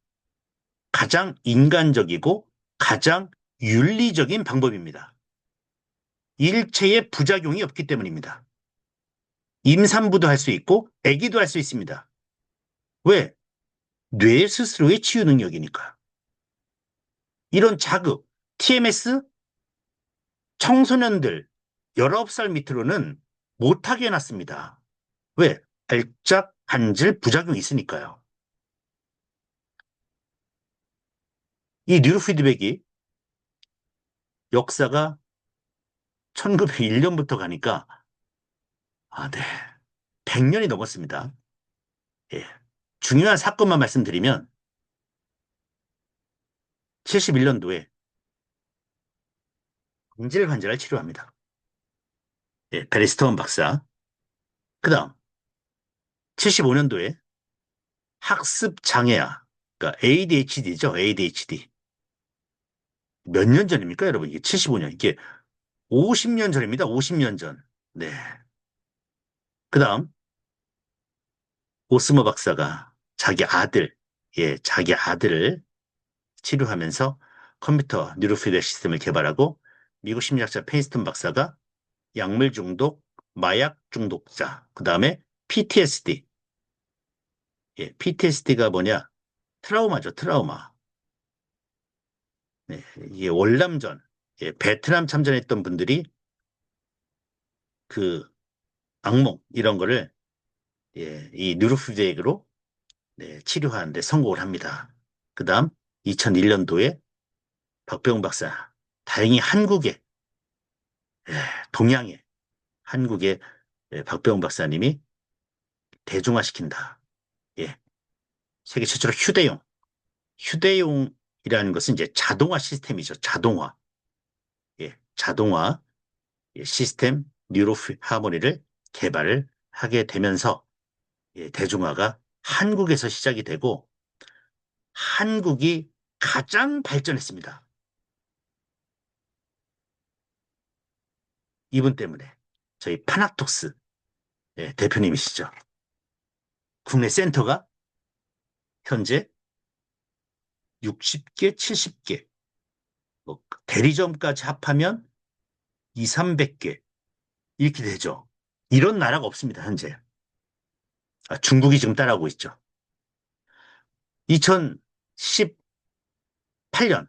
[SPEAKER 1] 가장 인간적이고 가장 윤리적인 방법입니다. 일체의 부작용이 없기 때문입니다. 임산부도 할 수 있고 아기도 할 수 있습니다. 왜? 뇌 스스로의 치유 능력이니까. 이런 자극, TMS 청소년들 19살 밑으로는 못하게 해놨습니다. 왜? 발작, 간질, 부작용이 있으니까요. 이 뉴로 피드백이 역사가 1901년부터 가니까, 네. 100년이 넘었습니다. 예. 중요한 사건만 말씀드리면, 71년도에 인질 환자를 치료합니다. 예, 베리스톤 박사. 그 다음, 75년도에 학습 장애아, 그러니까 ADHD죠, ADHD. 몇 년 전입니까, 여러분? 이게 75년. 이게 50년 전입니다, 50년 전. 네. 그 다음, 오스모 박사가 자기 아들, 예, 자기 아들을 치료하면서 컴퓨터 뉴로피드백 시스템을 개발하고 미국 심리학자 페인스턴 박사가 약물 중독, 마약 중독자, 그 다음에 PTSD. 예, PTSD가 뭐냐? 트라우마죠, 트라우마. 네, 이게 월남전, 예, 베트남 참전했던 분들이 그 악몽 이런 거를 예, 이 뉴로피드백으로 네, 치료하는데 성공을 합니다. 그 다음 2001년도에 박병훈 박사, 다행히 한국에, 예, 동양에, 한국에 예, 박병훈 박사님이 대중화시킨다. 예, 세계 최초로 휴대용이라는 것은 이제 자동화 시스템이죠. 자동화. 예, 자동화 예, 시스템 뉴로 하모니를 개발을 하게 되면서 예, 대중화가 한국에서 시작이 되고 한국이 가장 발전했습니다. 이분 때문에 저희 파나톡스 예, 대표님이시죠. 국내 센터가 현재 60개, 70개, 뭐 대리점까지 합하면 2, 300개 이렇게 되죠. 이런 나라가 없습니다, 현재. 중국이 지금 따라오고 있죠. 2018년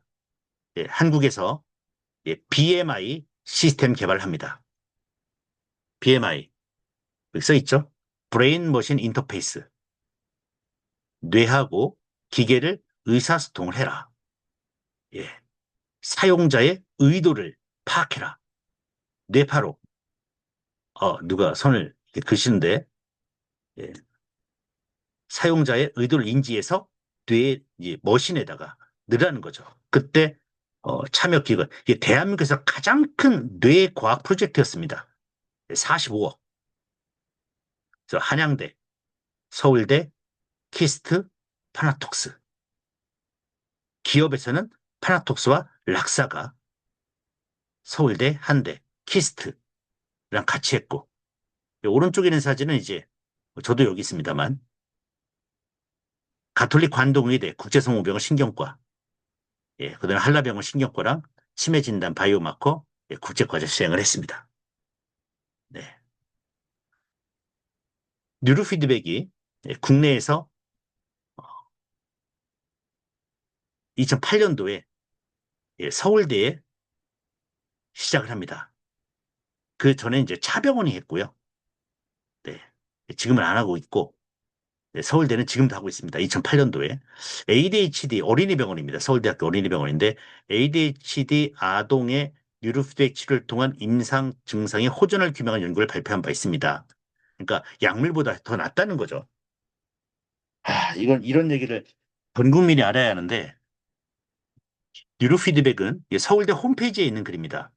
[SPEAKER 1] 예, 한국에서 예, BMI 시스템 개발을 합니다. BMI 여기 써 있죠? 브레인 머신 인터페이스. 뇌하고 기계를 의사소통을 해라. 예, 사용자의 의도를 파악해라. 뇌파로 누가 손을 이렇게 그시는데 예, 사용자의 의도를 인지해서 뇌 머신에다가 넣으라는 거죠. 그때 참여 기관 이게 대한민국에서 가장 큰 뇌과학 프로젝트였습니다. 45억. 그래서 한양대, 서울대, 키스트, 파나톡스. 기업에서는 파나톡스와 락사가 서울대, 한대, 키스트랑 같이 했고 오른쪽에 있는 사진은 이제 저도 여기 있습니다만 가톨릭 관동의대 국제성모병원 신경과 예, 그다음에 한라병원 신경과랑 치매 진단 바이오마커 예, 국제과제 수행을 했습니다. 네. 뉴로 피드백이 예, 국내에서 2008년도에 예, 서울대에 시작을 합니다. 그 전에 이제 차병원이 했고요. 네. 지금은 안 하고 있고 네, 서울대는 지금도 하고 있습니다. 2008년도에 ADHD 어린이병원입니다. 서울대학교 어린이병원인데 ADHD 아동의 뉴로피드백 치료를 통한 임상 증상의 호전을 규명한 연구를 발표한 바 있습니다. 그러니까 약물보다 더 낫다는 거죠. 이건 이런 얘기를 전 국민이 알아야 하는데 뉴로피드백은 서울대 홈페이지에 있는 글입니다.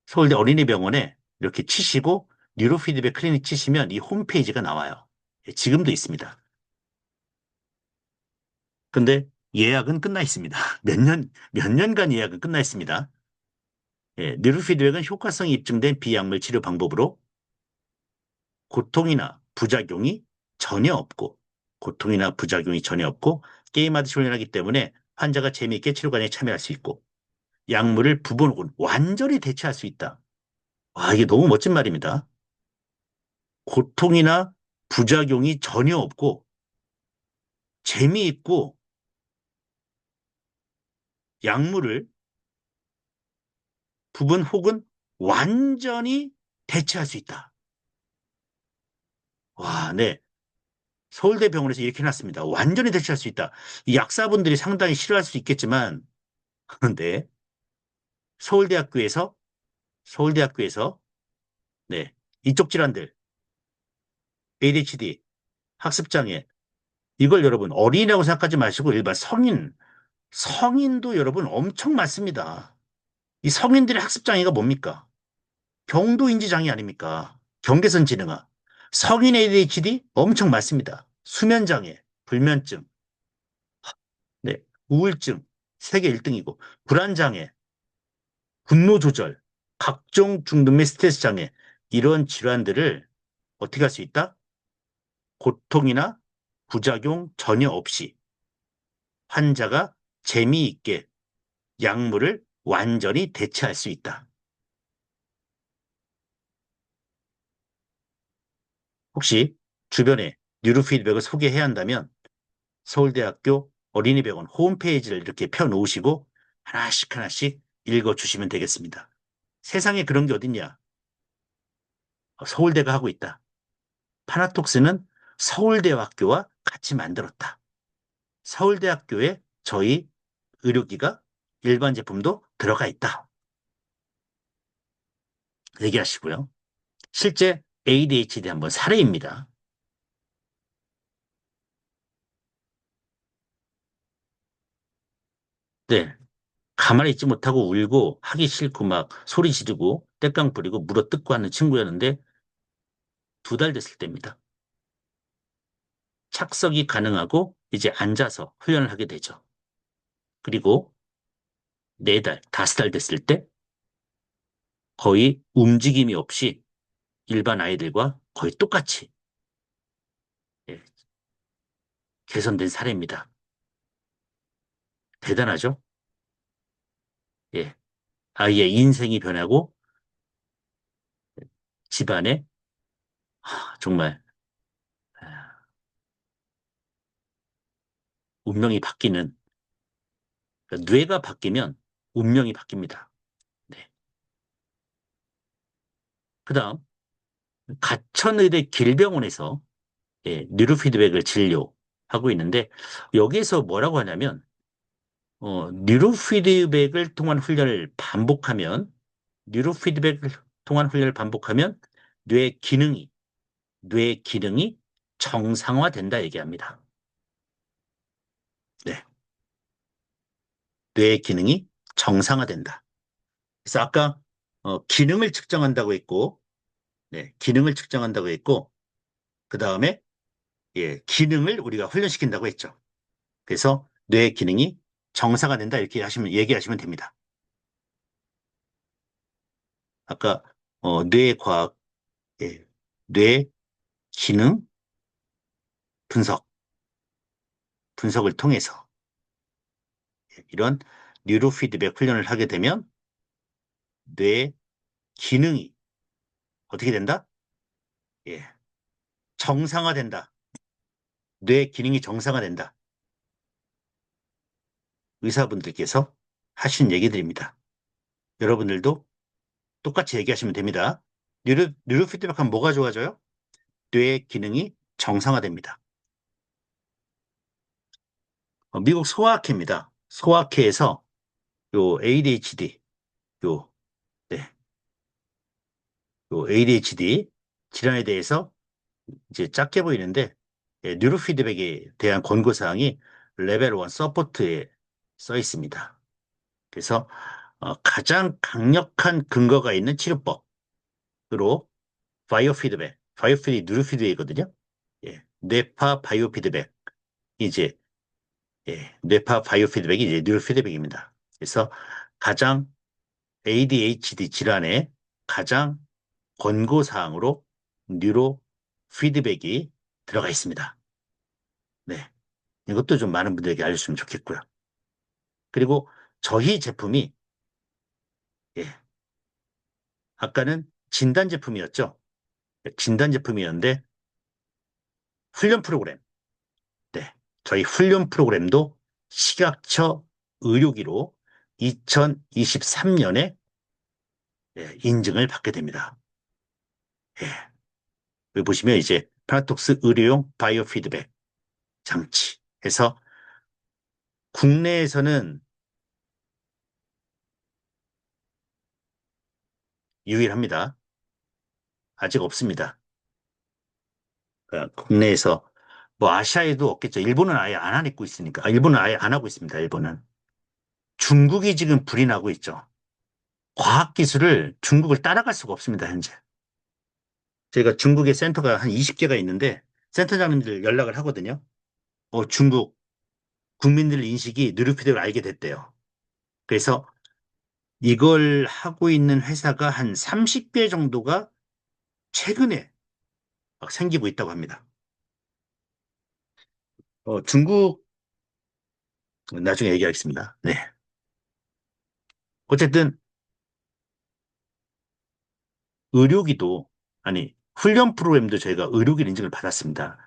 [SPEAKER 1] 서울대 어린이병원에 이렇게 치시고 뉴로피드백 클리닉 치시면 이 홈페이지가 나와요. 예, 지금도 있습니다. 근데 예약은 끝나 있습니다. 몇 년간 예약은 끝나 있습니다. 예, 뉴로피드백은 효과성이 입증된 비약물 치료 방법으로 고통이나 부작용이 전혀 없고, 고통이나 부작용이 전혀 없고, 게임하듯이 훈련하기 때문에 환자가 재미있게 치료관에 참여할 수 있고, 약물을 부분 혹은 완전히 대체할 수 있다. 와, 이게 너무 멋진 말입니다. 고통이나 부작용이 전혀 없고, 재미있고, 약물을 부분 혹은 완전히 대체할 수 있다. 와, 네. 서울대 병원에서 이렇게 해놨습니다. 완전히 대체할 수 있다. 이 약사분들이 상당히 싫어할 수 있겠지만, 그런데 서울대학교에서, 서울대학교에서, 네. 이쪽 질환들, ADHD, 학습장애, 이걸 여러분 어린이라고 생각하지 마시고 일반 성인도 여러분 엄청 많습니다. 이 성인들의 학습장애가 뭡니까? 경도인지 장애 아닙니까? 경계선 지능아. 성인 ADHD 엄청 많습니다. 수면장애, 불면증, 네, 우울증, 세계 1등이고, 불안장애, 분노 조절, 각종 중독 및 스트레스 장애, 이런 질환들을 어떻게 할 수 있다? 고통이나 부작용 전혀 없이 환자가 재미있게 약물을 완전히 대체할 수 있다. 혹시 주변에 뉴로 피드백을 소개해야 한다면 서울대학교 어린이병원 홈페이지를 이렇게 펴놓으시고 하나씩 하나씩 읽어주시면 되겠습니다. 세상에 그런 게 어딨냐? 서울대가 하고 있다. 파나톡스는 서울대학교와 같이 만들었다. 서울대학교에 저희 의료기가 일반 제품도 들어가 있다. 얘기하시고요. 실제 ADHD 한번 사례입니다. 네. 가만히 있지 못하고 울고 하기 싫고 막 소리 지르고 떼깡 부리고 물어뜯고 하는 친구였는데 2달 됐을 때입니다. 착석이 가능하고 이제 앉아서 훈련을 하게 되죠. 그리고 4달, 5달 됐을 때 거의 움직임이 없이 일반 아이들과 거의 똑같이 예, 개선된 사례입니다. 대단하죠? 예. 아이의 인생이 변하고 집안에 정말 아, 운명이 바뀌는 그러니까 뇌가 바뀌면 운명이 바뀝니다. 네. 그다음 가천의대 길병원에서 뉴로피드백을 진료하고 있는데 여기에서 뭐라고 하냐면 뉴로피드백을 통한 훈련을 반복하면 뉴로피드백을 통한 훈련을 반복하면 뇌 기능이 뇌 기능이 정상화된다 얘기합니다. 네, 뇌 기능이 정상화된다. 그래서 아까 기능을 측정한다고 했고, 네, 기능을 측정한다고 했고, 그 다음에 기능을 우리가 훈련시킨다고 했죠. 그래서 뇌 기능이 정상화된다 이렇게 얘기하시면 됩니다. 아까 뇌과학, 뇌 기능 분석을 통해서 이런 뉴로 피드백 훈련을 하게 되면 뇌 기능이 어떻게 된다? 예, 정상화된다. 뇌 기능이 정상화된다. 의사분들께서 하신 얘기들입니다. 여러분들도 똑같이 얘기하시면 됩니다. 뉴로 피드백 하면 뭐가 좋아져요? 뇌 기능이 정상화됩니다. 미국 소아학회입니다. 소아학회에서 요 ADHD, 요, 네, 요 ADHD 질환에 대해서 이제 작게 보이는데 뉴로 피드백에 대한 권고사항이 레벨 1 서포트에 써 있습니다. 그래서 가장 강력한 근거가 있는 치료법으로 바이오 피드백, 뉴로 피드백이거든요. 뇌파 바이오 피드백 이제 뇌파 바이오 피드백이 이제 뉴로 피드백입니다. 그래서 가장 ADHD 질환의 가장 권고사항으로 뉴로 피드백이 들어가 있습니다. 네. 이것도 좀 많은 분들에게 알려주시면 좋겠고요. 그리고 저희 제품이, 예, 아까는 진단 제품이었죠. 진단 제품이었는데, 훈련 프로그램, 네. 저희 훈련 프로그램도 시각처 의료기로 2023년에 인증을 받게 됩니다. 예. 여기 보시면 이제 파나톡스 의료용 바이오 피드백 장치 해서 국내에서는 유일합니다. 아직 없습니다. 국내에서 뭐 아시아에도 없겠죠. 일본은 아예 안 하고 있으니까. 일본은 아예 안 하고 있습니다. 일본은. 중국이 지금 불이 나고 있죠. 과학기술을 중국을 따라갈 수가 없습니다. 현재. 저희가 중국에 센터가 한 20개가 있는데 센터장님들 연락을 하거든요. 중국 국민들 인식이 누리피드를 알게 됐대요. 그래서 이걸 하고 있는 회사가 한 30개 정도가 최근에 막 생기고 있다고 합니다. 중국 나중에 얘기하겠습니다. 네. 어쨌든 의료기도 아니 훈련 프로그램도 저희가 의료기 인증을 받았습니다.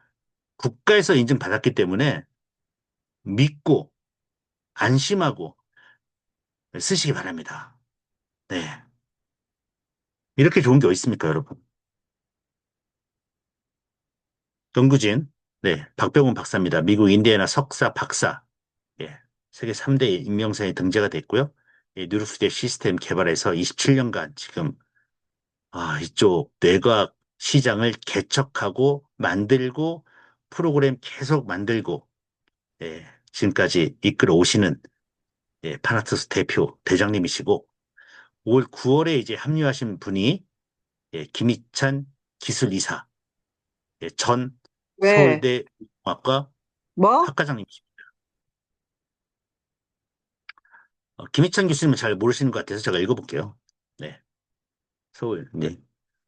[SPEAKER 1] 국가에서 인증받았기 때문에 믿고 안심하고 쓰시기 바랍니다. 네. 이렇게 좋은 게 어디 있습니까, 여러분? 정규진, 네, 박병훈 박사입니다. 미국 인디애나 석사 박사, 예, 세계 3대 임명사에 등재가 됐고요. 뉴로스대 시스템 개발에서 27년간 지금 이쪽 뇌과학 시장을 개척하고 만들고 프로그램 계속 만들고 지금까지 이끌어 오시는 파나투스 대표 대장님이시고 올 9월에 이제 합류하신 분이 김희찬 기술이사 전
[SPEAKER 2] 왜?
[SPEAKER 1] 서울대 공학과
[SPEAKER 2] 뭐?
[SPEAKER 1] 학과장님이십니다. 김희찬 교수님은 잘 모르시는 것 같아서 제가 읽어볼게요. 네, 서울, 네.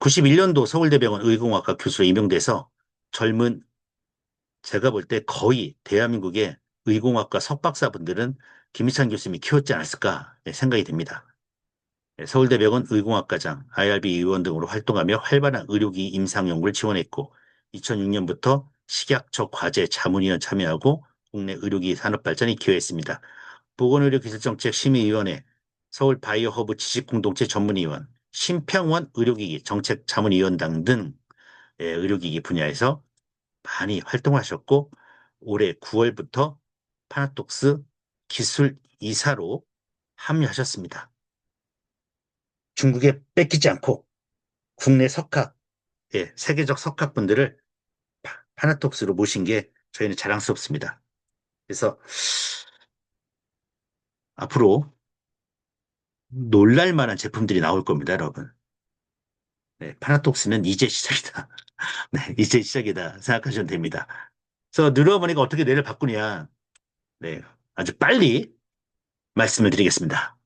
[SPEAKER 1] 91년도 서울대병원 의공학과 교수로 임용돼서 젊은 제가 볼 때 거의 대한민국의 의공학과 석박사분들은 김희찬 교수님이 키웠지 않았을까 생각이 됩니다. 서울대병원 의공학과장, IRB 의원 등으로 활동하며 활발한 의료기 임상 연구를 지원했고 2006년부터 식약처 과제 자문위원 참여하고 국내 의료기 산업 발전에 기여했습니다. 보건의료기술정책심의위원회, 서울바이오허브 지식공동체 전문위원, 심평원 의료기기 정책자문위원장 등 의료기기 분야에서 많이 활동하셨고 올해 9월부터 파나톡스 기술 이사로 합류하셨습니다. 중국에 뺏기지 않고 국내 석학, 세계적 석학분들을 파나톡스로 모신 게 저희는 자랑스럽습니다. 그래서 앞으로 놀랄 만한 제품들이 나올 겁니다, 여러분. 네, 파나톡스는 이제 시작이다. 네, 이제 시작이다 생각하시면 됩니다. 그래서 뉴러머니가 어떻게 뇌를 바꾸냐, 네, 아주 빨리 말씀을 드리겠습니다.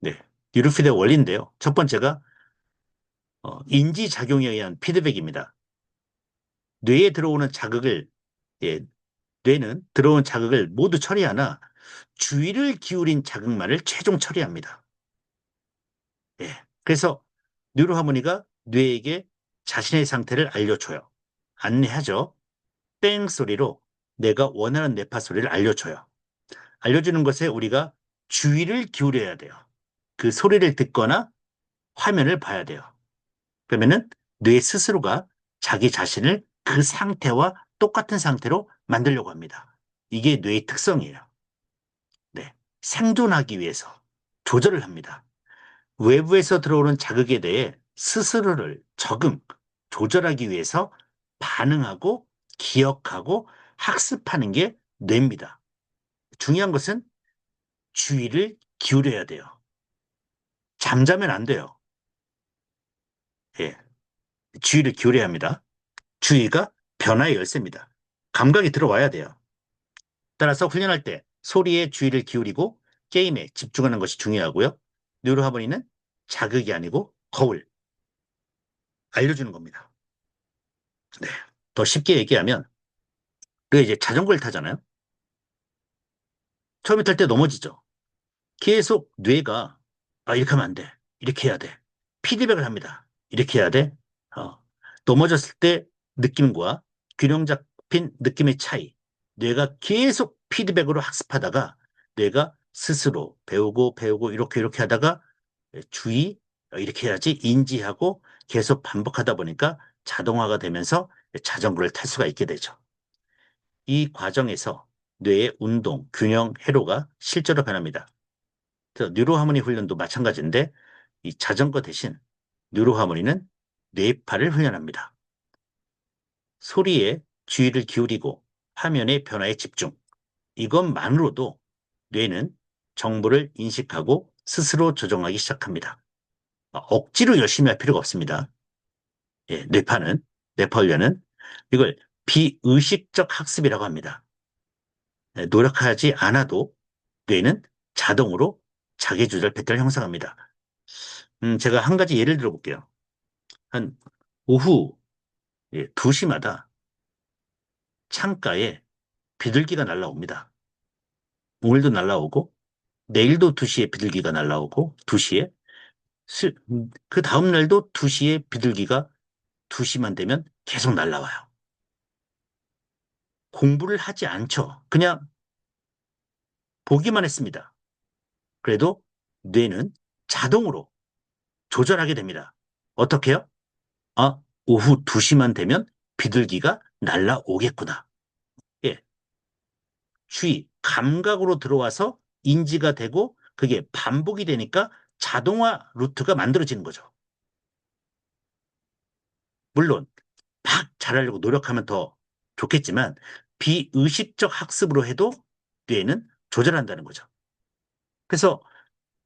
[SPEAKER 1] 네, 뉴로피드의 원리인데요. 첫 번째가 인지작용에 의한 피드백입니다. 뇌에 들어오는 자극을 예, 뇌는 들어온 자극을 모두 처리하나 주의를 기울인 자극만을 최종 처리합니다. 그래서 뉴로하모니가 뇌에게 자신의 상태를 알려줘요. 안내하죠. 땡 소리로 내가 원하는 뇌파 소리를 알려줘요. 알려주는 것에 우리가 주의를 기울여야 돼요. 그 소리를 듣거나 화면을 봐야 돼요. 그러면은 뇌 스스로가 자기 자신을 그 상태와 똑같은 상태로 만들려고 합니다. 이게 뇌의 특성이에요. 네. 생존하기 위해서 조절을 합니다. 외부에서 들어오는 자극에 대해 스스로를 조절하기 위해서 반응하고 기억하고 학습하는 게 뇌입니다. 중요한 것은 주의를 기울여야 돼요. 잠자면 안 돼요. 예. 주의를 기울여야 합니다. 주의가 변화의 열쇠입니다. 감각이 들어와야 돼요. 따라서 훈련할 때 소리에 주의를 기울이고 게임에 집중하는 것이 중요하고요. 뉴로하모니는 자극이 아니고 거울, 알려주는 겁니다. 네. 더 쉽게 얘기하면, 우리가 이제 자전거를 타잖아요. 처음에 탈 때 넘어지죠. 계속 뇌가, 이렇게 하면 안 돼. 이렇게 해야 돼. 피드백을 합니다. 이렇게 해야 돼. 어, 넘어졌을 때 느낌과 균형 잡힌 느낌의 차이. 뇌가 계속 피드백으로 학습하다가 뇌가 스스로 배우고 이렇게 하다가 주의, 이렇게 해야지 인지하고 계속 반복하다 보니까 자동화가 되면서 자전거를 탈 수가 있게 되죠. 이 과정에서 뇌의 운동, 균형, 회로가 실제로 변합니다. 그래서 뉴로하모니 훈련도 마찬가지인데 이 자전거 대신 뉴로하모니는 뇌파를 훈련합니다. 소리에 주의를 기울이고 화면의 변화에 집중. 이것만으로도 뇌는 정보를 인식하고 스스로 조정하기 시작합니다. 억지로 열심히 할 필요가 없습니다. 예, 뇌파 훈련은 이걸 비의식적 학습이라고 합니다. 예, 노력하지 않아도 뇌는 자동으로 자기조절 패턴을 형성합니다. 제가 한 가지 예를 들어볼게요. 한 오후 2시마다 창가에 비둘기가 날라옵니다. 오늘도 날라오고 내일도 2시에 비둘기가 날라오고 2시에 그 다음 날도 2시에 비둘기가 2시만 되면 계속 날라와요. 공부를 하지 않죠. 그냥 보기만 했습니다. 그래도 뇌는 자동으로 조절하게 됩니다. 어떻게요? 오후 2시만 되면 비둘기가 날라오겠구나. 예, 주의, 감각으로 들어와서 인지가 되고 그게 반복이 되니까 자동화 루트가 만들어지는 거죠. 물론 막 잘하려고 노력하면 더 좋겠지만 비의식적 학습으로 해도 뇌는 조절한다는 거죠. 그래서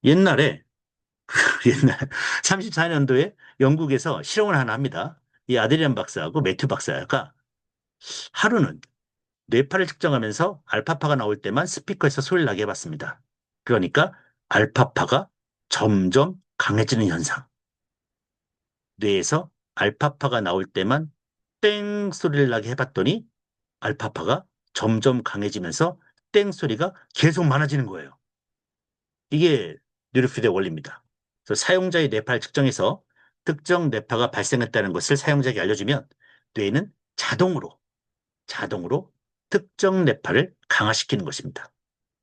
[SPEAKER 1] 옛날에 옛날 34년도에 영국에서 실험을 하나 합니다. 이 아드리안 박사하고 매튜 박사가 하루는 뇌파를 측정하면서 알파파가 나올 때만 스피커에서 소리를 나게 해봤습니다. 그러니까 알파파가 점점 강해지는 현상. 뇌에서 알파파가 나올 때만 땡 소리를 나게 해봤더니 알파파가 점점 강해지면서 땡 소리가 계속 많아지는 거예요. 이게 뉴로피드의 원리입니다. 그래서 사용자의 뇌파를 측정해서 특정 뇌파가 발생했다는 것을 사용자에게 알려주면 뇌는 자동으로 특정 뇌파를 강화시키는 것입니다.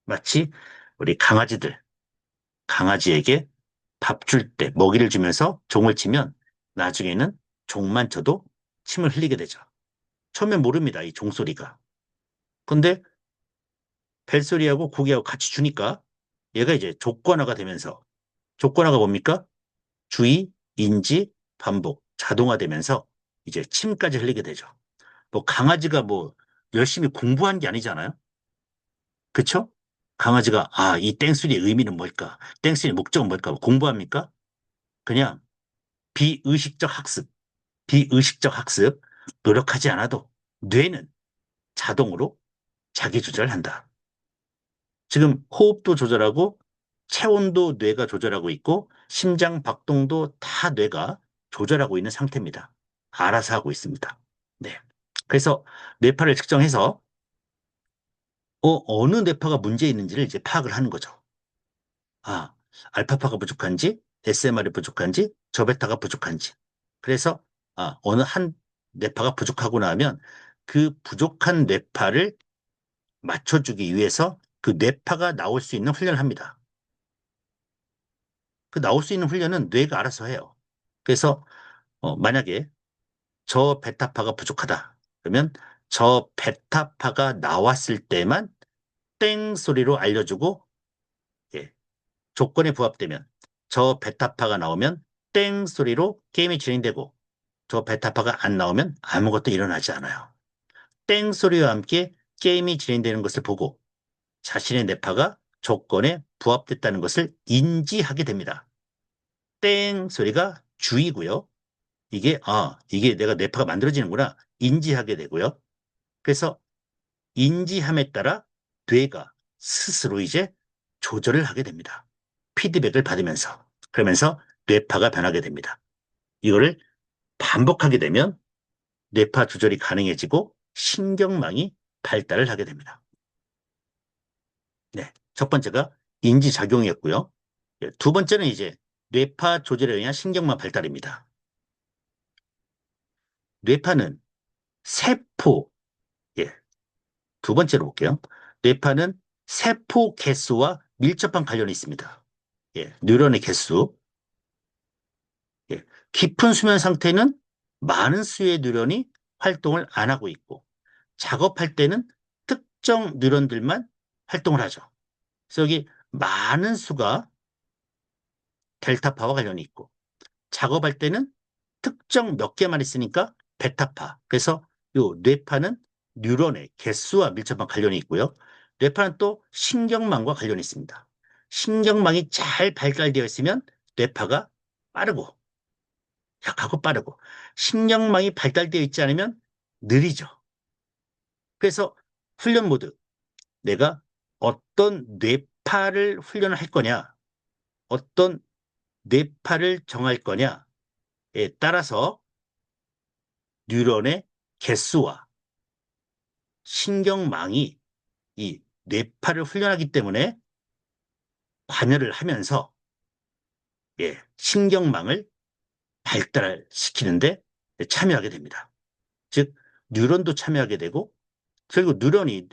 [SPEAKER 1] 마치 우리 강아지에게 밥 줄 때 먹이를 주면서 종을 치면 나중에는 종만 쳐도 침을 흘리게 되죠. 처음엔 모릅니다, 이 종소리가. 근데 벨소리하고 고기하고 같이 주니까 얘가 이제 조건화가 되면서 조건화가 뭡니까? 주의, 인지, 반복, 자동화되면서 이제 침까지 흘리게 되죠. 뭐 강아지가 뭐 열심히 공부한 게 아니잖아요. 그쵸? 강아지가 이 땡소리의 의미는 뭘까? 땡소리의 목적은 뭘까? 공부합니까? 그냥 비의식적 학습, 비의식적 학습, 노력하지 않아도 뇌는 자동으로 자기 조절한다. 지금 호흡도 조절하고 체온도 뇌가 조절하고 있고 심장 박동도 다 뇌가 조절하고 있는 상태입니다. 알아서 하고 있습니다. 네. 그래서 뇌파를 측정해서 어느 뇌파가 문제 있는지를 이제 파악을 하는 거죠. 아, 알파파가 부족한지, SMR이 부족한지, 저베타가 부족한지. 그래서 어느 한 뇌파가 부족하고 나면 그 부족한 뇌파를 맞춰주기 위해서 그 뇌파가 나올 수 있는 훈련을 합니다. 그 나올 수 있는 훈련은 뇌가 알아서 해요. 그래서 만약에 저 베타파가 부족하다. 그러면 저 베타파가 나왔을 때만 땡 소리로 알려주고 예, 조건에 부합되면 저 베타파가 나오면 땡 소리로 게임이 진행되고 저 베타파가 안 나오면 아무것도 일어나지 않아요. 땡 소리와 함께 게임이 진행되는 것을 보고 자신의 뇌파가 조건에 부합됐다는 것을 인지하게 됩니다. 땡 소리가 주의고요. 이게 내가 뇌파가 만들어지는구나 인지하게 되고요. 그래서 인지함에 따라 뇌가 스스로 이제 조절을 하게 됩니다. 피드백을 받으면서. 그러면서 뇌파가 변하게 됩니다. 이거를 반복하게 되면 뇌파 조절이 가능해지고 신경망이 발달을 하게 됩니다. 네. 첫 번째가 인지작용이었고요. 두 번째는 이제 뇌파 조절에 의한 신경망 발달입니다. 뇌파는 세포, 예, 두 번째로 볼게요. 뇌파는 세포 개수와 밀접한 관련이 있습니다. 예, 뉴런의 개수. 예, 깊은 수면 상태는 많은 수의 뉴런이 활동을 안 하고 있고, 작업할 때는 특정 뉴런들만 활동을 하죠. 그래서 여기 많은 수가 델타파와 관련이 있고, 작업할 때는 특정 몇 개만 있으니까 베타파. 그래서 요 뇌파는 뉴런의 개수와 밀접한 관련이 있고요. 뇌파는 또 신경망과 관련이 있습니다. 신경망이 잘 발달되어 있으면 뇌파가 빠르고 약하고 빠르고, 신경망이 발달되어 있지 않으면 느리죠. 그래서 훈련 모드, 내가 어떤 뇌파를 훈련을 할 거냐, 어떤 뇌파를 정할 거냐에 따라서 뉴런의 개수와 신경망이 이 뇌파를 훈련하기 때문에 관여를 하면서, 예, 신경망을 발달시키는데 참여하게 됩니다. 즉, 뉴런도 참여하게 되고, 그리고 뉴런이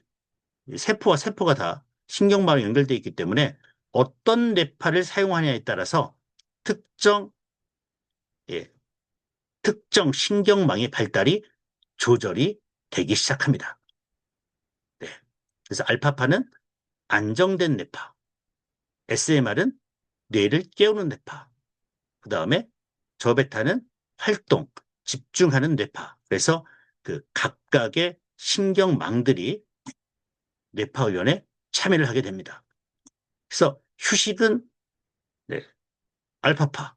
[SPEAKER 1] 세포와 세포가 다 신경망에 연결되어 있기 때문에 어떤 뇌파를 사용하냐에 따라서 특정, 예, 특정 신경망의 발달이 조절이 되기 시작합니다. 네. 그래서 알파파는 안정된 뇌파, SMR은 뇌를 깨우는 뇌파, 그 다음에 저베타는 활동, 집중하는 뇌파. 그래서 그 각각의 신경망들이 뇌파 훈련에 참여를 하게 됩니다. 그래서 휴식은, 네, 알파파.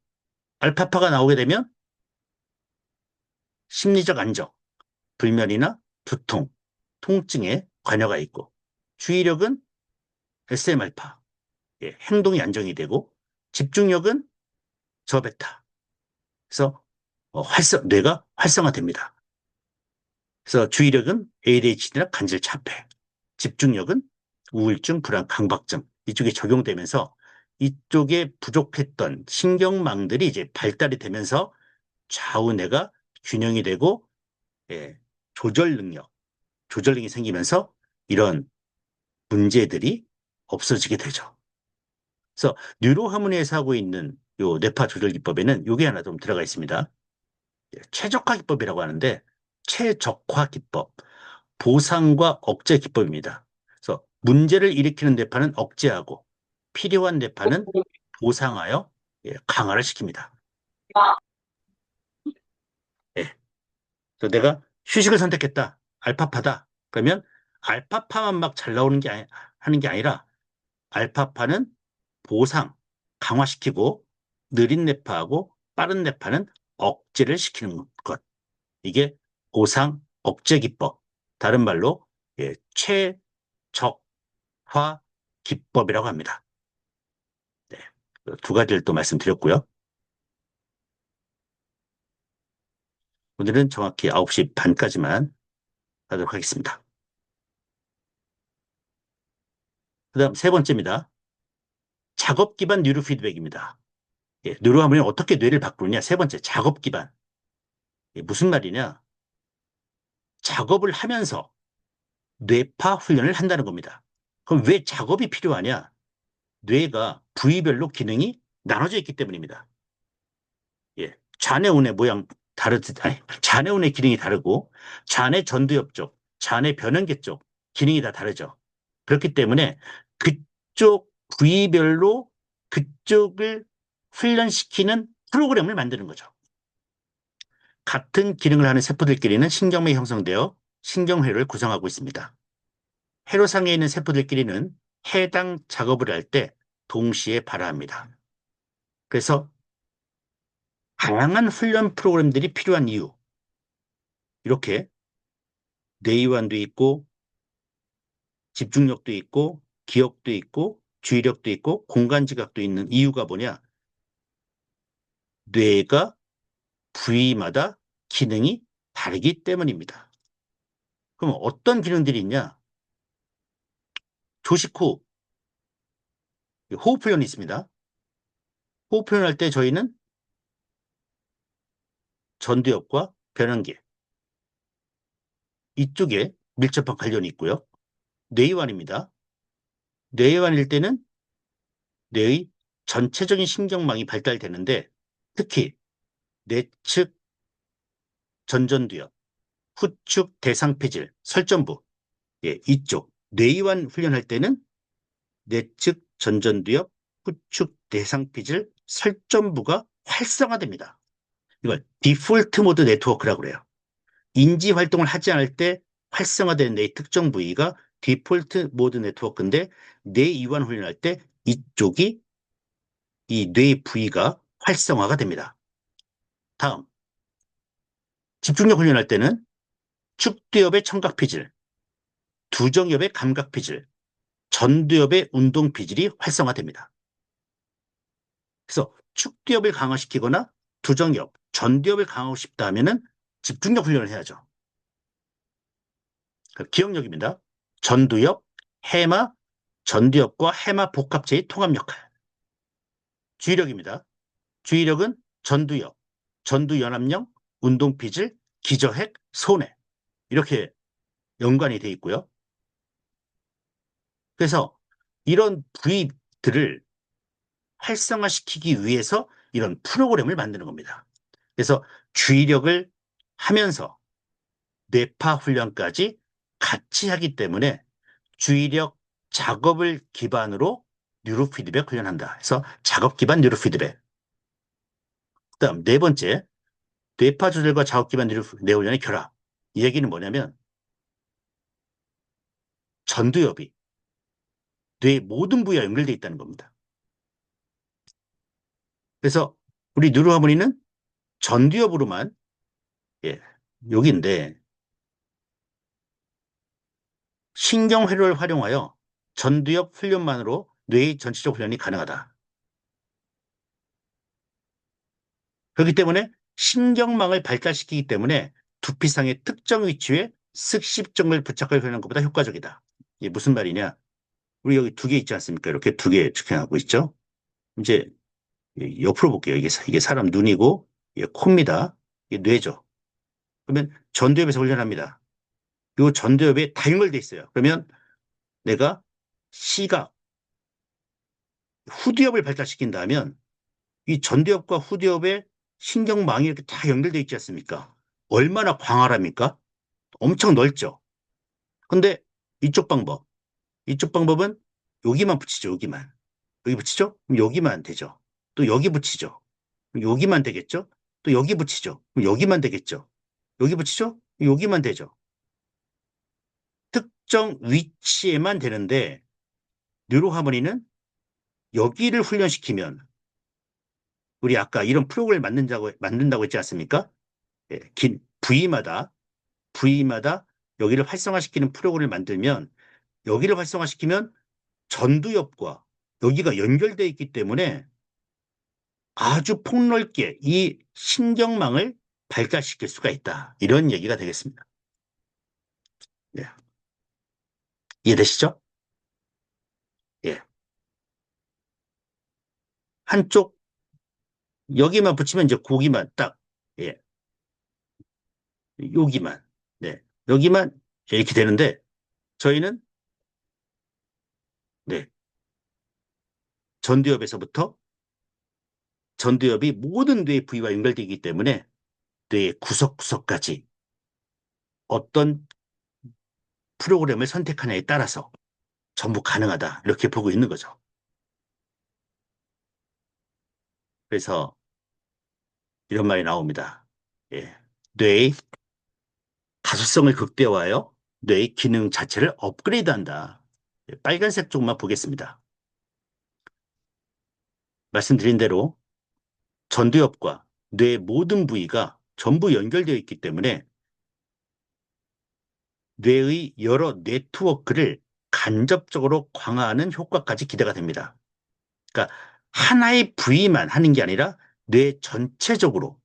[SPEAKER 1] 알파파가 나오게 되면 심리적 안정, 불면이나 두통, 통증에 관여가 있고, 주의력은 SM알파, 예, 행동이 안정이 되고, 집중력은 저베타. 그래서 뇌가 활성화됩니다. 그래서 주의력은 ADHD나 간질 자폐, 집중력은 우울증, 불안, 강박증 이쪽에 적용되면서 이쪽에 부족했던 신경망들이 이제 발달이 되면서 좌우뇌가 균형이 되고, 예, 조절 조절력이 생기면서 이런 문제들이 없어지게 되죠. 그래서 뉴로하모니에서 하고 있는 요 뇌파 조절 기법에는 요게 하나 좀 들어가 있습니다. 예, 최적화 기법이라고 하는데, 최적화 기법, 보상과 억제 기법입니다. 그래서 문제를 일으키는 뇌파는 억제하고 필요한 뇌파는 보상하여, 예, 강화를 시킵니다. 예. 그래서 내가 휴식을 선택했다. 알파파다. 그러면 알파파만 막 잘 나오는 게 하는 게 아니라 알파파는 보상, 강화시키고 느린 뇌파하고 빠른 뇌파는 억제를 시키는 것. 이게 보상 억제 기법. 다른 말로, 예, 최적화 기법이라고 합니다. 네. 두 가지를 또 말씀드렸고요. 오늘은 정확히 9시 반까지만 하도록 하겠습니다. 그 다음 세 번째입니다. 작업 기반 뉴로 피드백입니다. 예, 뉴로하모니 어떻게 뇌를 바꾸느냐. 세 번째, 작업 기반. 예, 무슨 말이냐. 작업을 하면서 뇌파 훈련을 한다는 겁니다. 그럼 왜 작업이 필요하냐? 뇌가 부위별로 기능이 나눠져 있기 때문입니다. 예, 좌뇌우뇌 모양 좌뇌우뇌 기능이 다르고, 좌뇌 전두엽 쪽, 좌뇌 변형계 쪽 기능이 다 다르죠. 그렇기 때문에 그쪽 부위별로 그쪽을 훈련시키는 프로그램을 만드는 거죠. 같은 기능을 하는 세포들끼리는 신경망이 형성되어 신경회로를 구성하고 있습니다. 회로상에 있는 세포들끼리는 해당 작업을 할 때 동시에 발화합니다. 그래서 다양한 훈련 프로그램들이 필요한 이유, 이렇게 뇌이완도 있고 집중력도 있고 기억도 있고 주의력도 있고 공간지각도 있는 이유가 뭐냐? 뇌가 부위마다 기능이 다르기 때문입니다. 그럼 어떤 기능들이 있냐? 조식 후 호흡 훈련이 있습니다. 호흡 훈련할 때 저희는 전두엽과 변연계 이쪽에 밀접한 관련이 있고요. 뇌이완입니다. 뇌이완일 때는 뇌의 전체적인 신경망이 발달되는데 특히 내측 전전두엽, 후축 대상폐질, 설전부, 예, 이쪽 뇌이완 훈련할 때는 내측 전전두엽, 후축 대상폐질, 설전부가 활성화됩니다. 이걸 디폴트 모드 네트워크라고 그래요. 인지 활동을 하지 않을 때 활성화되는 뇌의 특정 부위가 디폴트 모드 네트워크인데 뇌이완 훈련할 때 이쪽이 이 뇌 부위가 활성화가 됩니다. 다음, 집중력 훈련할 때는 축두엽의 청각피질, 두정엽의 감각피질, 전두엽의 운동피질이 활성화됩니다. 그래서 축두엽을 강화시키거나 두정엽, 전두엽을 강화하고 싶다 하면은 집중력 훈련을 해야죠. 기억력입니다. 전두엽, 해마, 전두엽과 해마 복합체의 통합 역할. 주의력입니다. 주의력은 전두엽, 전두연합령, 운동피질, 기저핵, 소뇌 이렇게 연관이 돼 있고요. 그래서 이런 부위들을 활성화시키기 위해서 이런 프로그램을 만드는 겁니다. 그래서 주의력을 하면서 뇌파 훈련까지 같이 하기 때문에 주의력 작업을 기반으로 뉴로 피드백 훈련한다. 그래서 작업 기반 뉴로 피드백. 그다음 네 번째, 뇌파 조절과 작업 기반 뉴로 뇌 훈련의 결합. 이 얘기는 뭐냐면 전두엽이 뇌 모든 부위와 연결되어 있다는 겁니다. 그래서 우리 뉴로하모니는 전두엽으로만 예, 여기인데 신경회로를 활용하여 전두엽 훈련만으로 뇌의 전체적 훈련이 가능하다. 그렇기 때문에 신경망을 발달시키기 때문에 두피상의 특정 위치에 습식점을 부착할 훈련하는 것보다 효과적이다. 이게 무슨 말이냐? 우리 여기 두 개 있지 않습니까? 이렇게 두 개 측정하고 있죠. 이제 옆으로 볼게요. 이게 사람 눈이고 이게 코입니다. 이게 뇌죠. 그러면 전두엽에서 훈련합니다. 이 전두엽에 다 연결돼 있어요. 그러면 내가 시각, 후두엽을 발달시킨다면 이 전두엽과 후두엽의 신경망이 이렇게 다 연결되어 있지 않습니까? 얼마나 광활합니까? 엄청 넓죠. 근데 이쪽 방법, 이쪽 방법은 여기만 붙이죠, 여기만. 여기 붙이죠? 그럼 여기만 되죠. 또 여기 붙이죠. 그럼 여기만 되겠죠? 또 여기 붙이죠. 그럼 여기만 되겠죠. 여기 붙이죠? 여기만 되죠. 특정 위치에만 되는데 뉴로하모니는 여기를 훈련시키면 우리 아까 이런 프로그램을 만든다고 했지 않습니까? 예, 긴 부위마다 여기를 활성화시키는 프로그램을 만들면 여기를 활성화시키면 전두엽과 여기가 연결되어 있기 때문에 아주 폭넓게 이 신경망을 발달시킬 수가 있다. 이런 얘기가 되겠습니다. 예. 이해되시죠? 예. 한쪽 여기만 붙이면 이제 고기만 딱 예. 여기만 네. 여기만 이렇게 되는데 저희는 네. 전두엽에서부터 전두엽이 모든 뇌 부위와 연결되기 때문에 뇌의 구석구석까지 어떤 프로그램을 선택하냐에 따라서 전부 가능하다. 이렇게 보고 있는 거죠. 그래서 이런 말이 나옵니다. 예. 뇌의 가소성을 극대화하여 뇌의 기능 자체를 업그레이드한다. 예, 빨간색 쪽만 보겠습니다. 말씀드린 대로 전두엽과 뇌의 모든 부위가 전부 연결되어 있기 때문에 뇌의 여러 네트워크를 간접적으로 강화하는 효과까지 기대가 됩니다. 그러니까 하나의 부위만 하는 게 아니라 뇌 전체적으로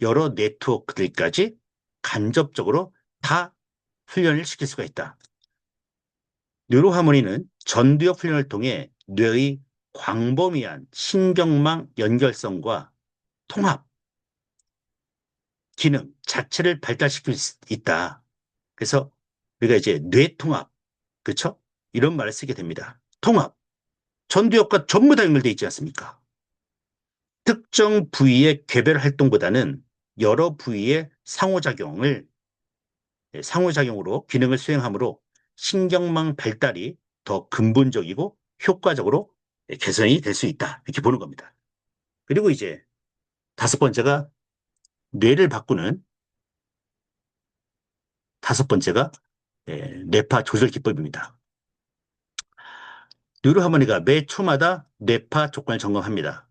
[SPEAKER 1] 여러 네트워크들까지 간접적으로 다 훈련을 시킬 수가 있다. 뉴로하모니는 전두엽 훈련을 통해 뇌의 광범위한 신경망 연결성과 통합, 기능 자체를 발달시킬 수 있다. 그래서 우리가 이제 뇌통합, 그렇죠? 이런 말을 쓰게 됩니다. 통합. 전두엽과 전부 다 연결되어 있지 않습니까? 특정 부위의 개별 활동보다는 여러 부위의 상호작용으로 기능을 수행하므로 신경망 발달이 더 근본적이고 효과적으로 개선이 될 수 있다. 이렇게 보는 겁니다. 그리고 이제 다섯 번째가 뇌를 바꾸는 다섯 번째가 뇌파 조절 기법입니다. 뉴로하모니가 매 초마다 뇌파 조건을 점검합니다.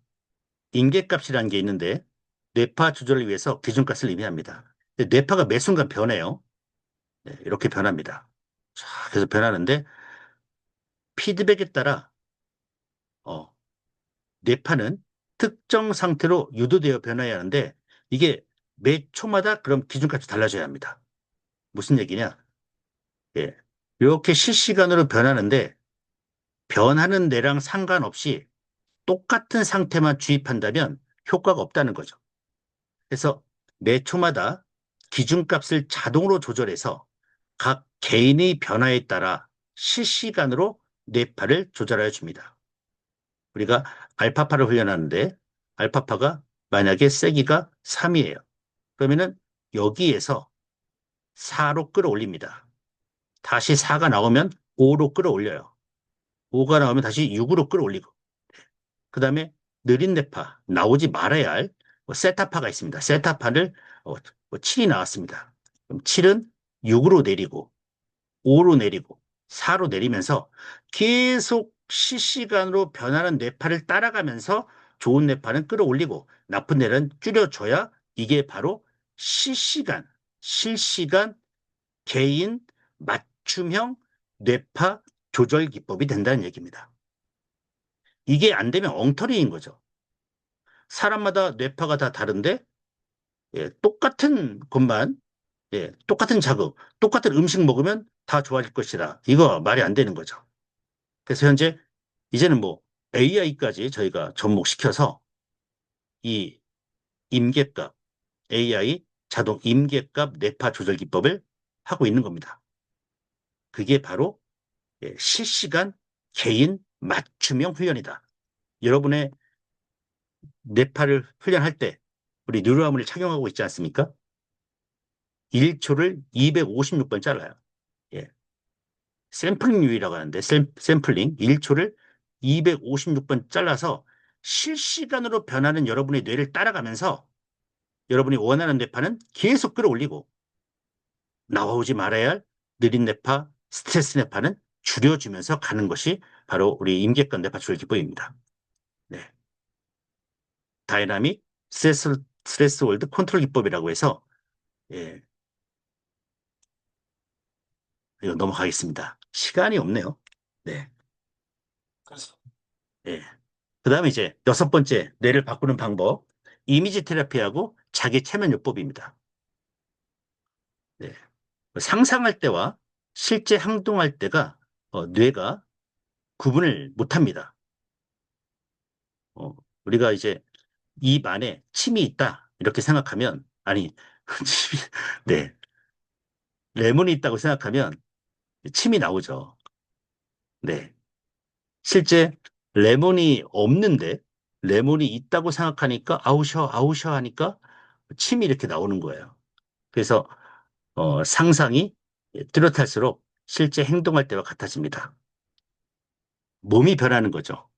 [SPEAKER 1] 임계값이라는 게 있는데 뇌파 조절을 위해서 기준값을 의미합니다. 뇌파가 매 순간 변해요. 네, 이렇게 변합니다. 자, 그래서 변하는데 피드백에 따라 어, 뇌파는 특정 상태로 유도되어 변화해야 하는데 이게 매 초마다 그럼 기준값이 달라져야 합니다. 무슨 얘기냐? 예, 이렇게 실시간으로 변하는데 변하는 뇌랑 상관없이 똑같은 상태만 주입한다면 효과가 없다는 거죠. 그래서 매 초마다 기준값을 자동으로 조절해서 각 개인의 변화에 따라 실시간으로 뇌파를 조절하여 줍니다. 우리가 알파파를 훈련하는데 알파파가 만약에 세기가 3이에요. 그러면은 여기에서 4로 끌어올립니다. 다시 4가 나오면 5로 끌어올려요. 5가 나오면 다시 6으로 끌어올리고 그 다음에 느린 뇌파 나오지 말아야 할 세타파가 있습니다. 세타파를 7이 나왔습니다. 그럼 7은 6으로 내리고 5로 내리고 4로 내리면서 계속 실시간으로 변하는 뇌파를 따라가면서 좋은 뇌파는 끌어올리고 나쁜 뇌는 줄여줘야 이게 바로 실시간 개인 맞춤형 뇌파 조절 기법이 된다는 얘기입니다. 이게 안 되면 엉터리인 거죠. 사람마다 뇌파가 다 다른데 똑같은 것만 똑같은 자극, 똑같은 음식 먹으면 다 좋아질 것이다. 이거 말이 안 되는 거죠. 그래서 현재 이제는 뭐 AI까지 저희가 접목시켜서 이 임계값, AI 자동 임계값 뇌파 조절 기법을 하고 있는 겁니다. 그게 바로 실시간 개인 맞춤형 훈련이다. 여러분의 뇌파를 훈련할 때 우리 뉴로아문을 착용하고 있지 않습니까? 1초를 256번 잘라요. 예. 샘플링 유의라고 하는데 샘플링 1초를 256번 잘라서 실시간으로 변하는 여러분의 뇌를 따라가면서 여러분이 원하는 뇌파는 계속 끌어올리고 나오지 말아야 할 느린 뇌파, 스트레스 뇌파는 줄여주면서 가는 것이 바로 우리 임계권 뇌파 조절 기법입니다. 네. 다이나믹 스트레스 월드 컨트롤 기법이라고 해서 예, 이거 넘어가겠습니다. 시간이 없네요. 네. 예. 그 다음에 이제 여섯 번째 뇌를 바꾸는 방법. 이미지 테라피하고 자기 체면요법입니다. 네. 상상할 때와 실제 행동할 때가 뇌가 구분을 못합니다. 어, 우리가 이제 입 안에 침이 있다 이렇게 생각하면 아니 네 레몬이 있다고 생각하면 침이 나오죠. 네. 실제 레몬이 없는데 레몬이 있다고 생각하니까 아우셔 하니까 침이 이렇게 나오는 거예요. 그래서 상상이 뚜렷할수록 실제 행동할 때와 같아집니다. 몸이 변하는 거죠.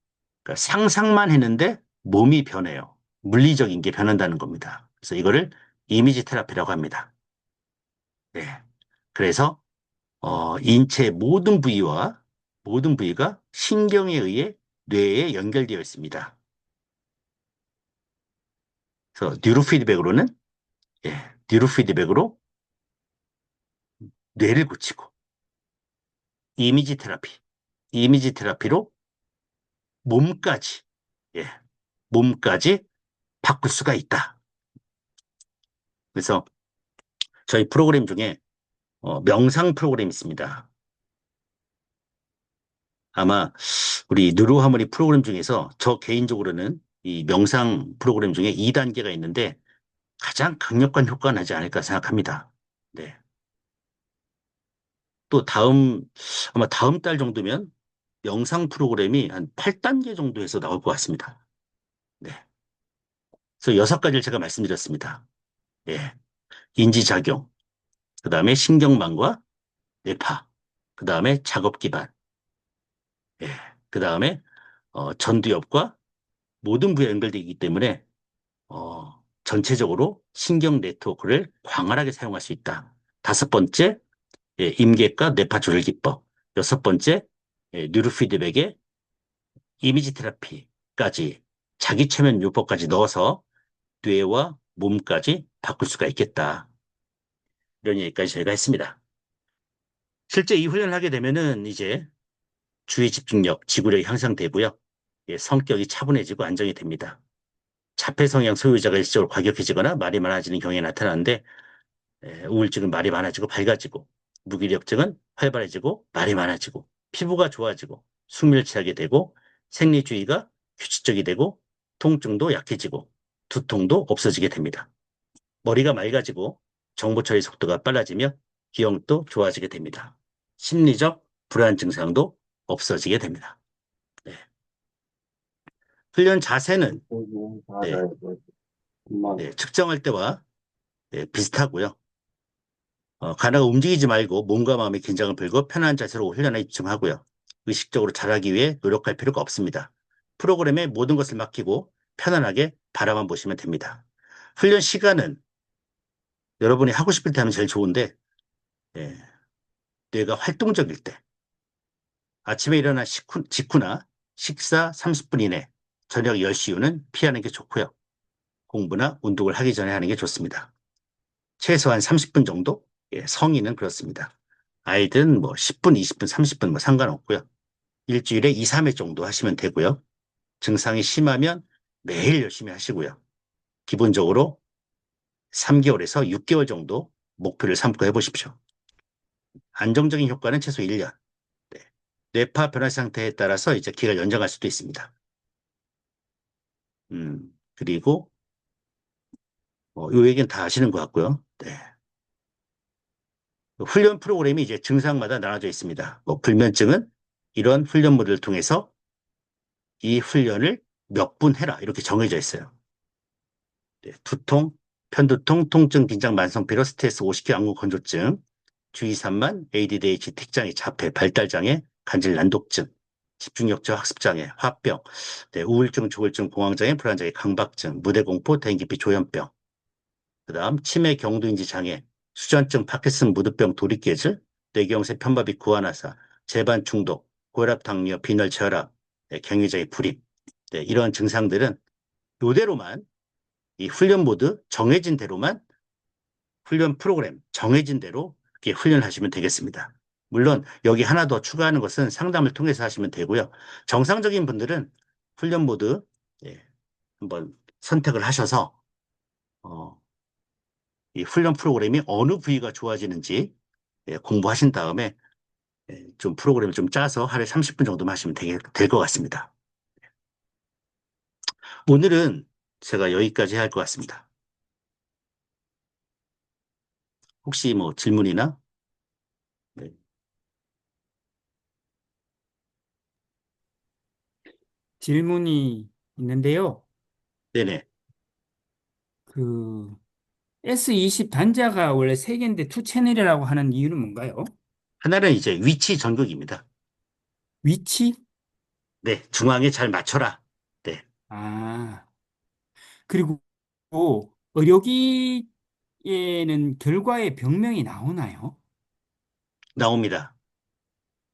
[SPEAKER 1] 그러니까 상상만 했는데 몸이 변해요. 물리적인 게 변한다는 겁니다. 그래서 이거를 이미지 테라피라고 합니다. 네. 그래서 인체 모든 부위가 신경에 의해 뇌에 연결되어 있습니다. 그래서 뉴로 피드백으로 뇌를 고치고 이미지 테라피, 이미지 테라피로 몸까지, 예, 몸까지 바꿀 수가 있다. 그래서 저희 프로그램 중에 명상 프로그램이 있습니다. 아마 우리 누르하모니 프로그램 중에서 저 개인적으로는 이 명상 프로그램 중에 2단계가 있는데 가장 강력한 효과가 나지 않을까 생각합니다. 네. 또 아마 다음 달 정도면 영상 프로그램이 한 8단계 정도에서 나올 것 같습니다. 네. 그래서 6가지를 제가 말씀드렸습니다. 예. 인지작용, 그 다음에 신경망과 뇌파, 그 다음에 작업 기반, 예. 그 다음에 전두엽과 모든 부위가 연결되어 있기 때문에 전체적으로 신경 네트워크를 광활하게 사용할 수 있다. 5번째, 예, 임계과 뇌파 조절 기법. 6번째, 예, 뉴로 피드백에 이미지 테라피까지 자기 최면 요법까지 넣어서 뇌와 몸까지 바꿀 수가 있겠다. 이런 얘기까지 저희가 했습니다. 실제 이 훈련을 하게 되면은 이제 주의 집중력, 지구력이 향상되고요. 예, 성격이 차분해지고 안정이 됩니다. 자폐 성향 소유자가 일시적으로 과격해지거나 말이 많아지는 경우에 나타나는데 우울증은 말이 많아지고 밝아지고 무기력증은 활발해지고 말이 많아지고 피부가 좋아지고 숙면을 취하게 되고 생리주의가 규칙적이 되고 통증도 약해지고 두통도 없어지게 됩니다. 머리가 맑아지고 정보 처리 속도가 빨라지며 기억도 좋아지게 됩니다. 심리적 불안 증상도 없어지게 됩니다. 네. 훈련 자세는 네,
[SPEAKER 2] 맞아요. 엄마.
[SPEAKER 1] 네, 측정할 때와 네, 비슷하고요. 가다가 움직이지 말고 몸과 마음의 긴장을 풀고 편안한 자세로 훈련에 집중하고요. 의식적으로 잘하기 위해 노력할 필요가 없습니다. 프로그램에 모든 것을 맡기고 편안하게 바라만 보시면 됩니다. 훈련 시간은 여러분이 하고 싶을 때 하면 제일 좋은데 예, 뇌가 활동적일 때 아침에 일어나 직후나 식사 30분 이내 저녁 10시 이후는 피하는 게 좋고요. 공부나 운동을 하기 전에 하는 게 좋습니다. 최소한 30분 정도? 예, 성인은 그렇습니다. 아이들은 뭐 10분, 20분, 30분 뭐 상관없고요. 일주일에 2, 3회 정도 하시면 되고요. 증상이 심하면 매일 열심히 하시고요. 기본적으로 3개월에서 6개월 정도 목표를 삼고 해보십시오. 안정적인 효과는 최소 1년. 네. 뇌파 변화 상태에 따라서 이제 기가 연장할 수도 있습니다. 그리고 요 얘기는 다 아시는 것 같고요. 네. 훈련 프로그램이 이제 증상마다 나눠져 있습니다. 뭐 불면증은 이런 훈련물을 통해서 이 훈련을 몇 분 해라 이렇게 정해져 있어요. 네, 두통, 편두통, 통증, 긴장, 만성피로, 스트레스, 오십기 왕후 건조증, 주의산만, ADDH, 택장애, 자폐, 발달장애, 간질 난독증, 집중력저 학습장애, 화병, 네, 우울증, 조울증, 공황장애, 불안장애, 강박증, 무대공포, 대인기피, 조현병, 그다음 치매, 경두인지 장애, 수전증, 파킨슨, 무드병, 도리깨질, 뇌경색, 편마비, 구안화사, 재반 중독, 고혈압, 당뇨, 빈혈, 저혈압, 네, 경유자의 불입, 네, 이러한 증상들은 이대로만 이 훈련 모드 정해진 대로만 훈련 프로그램 정해진 대로 이렇게 훈련하시면 되겠습니다. 물론 여기 하나 더 추가하는 것은 상담을 통해서 하시면 되고요. 정상적인 분들은 훈련 모드 예, 한번 선택을 하셔서 어, 이 훈련 프로그램이 어느 부위가 좋아지는지 예, 공부하신 다음에 좀 프로그램을 좀 짜서 하루에 30분 정도만 하시면 될 것 같습니다. 오늘은 제가 여기까지 할 것 같습니다. 혹시 뭐 질문이나 네.
[SPEAKER 2] 질문이 있는데요.
[SPEAKER 1] 네네.
[SPEAKER 2] 그 S20 단자가 원래 3개인데 투 채널이라고 하는 이유는 뭔가요?
[SPEAKER 1] 하나는 이제 위치 전극입니다.
[SPEAKER 2] 위치?
[SPEAKER 1] 네, 중앙에 잘 맞춰라. 네,
[SPEAKER 2] 아, 그리고 의료기에는 결과의 병명이 나오나요?
[SPEAKER 1] 나옵니다.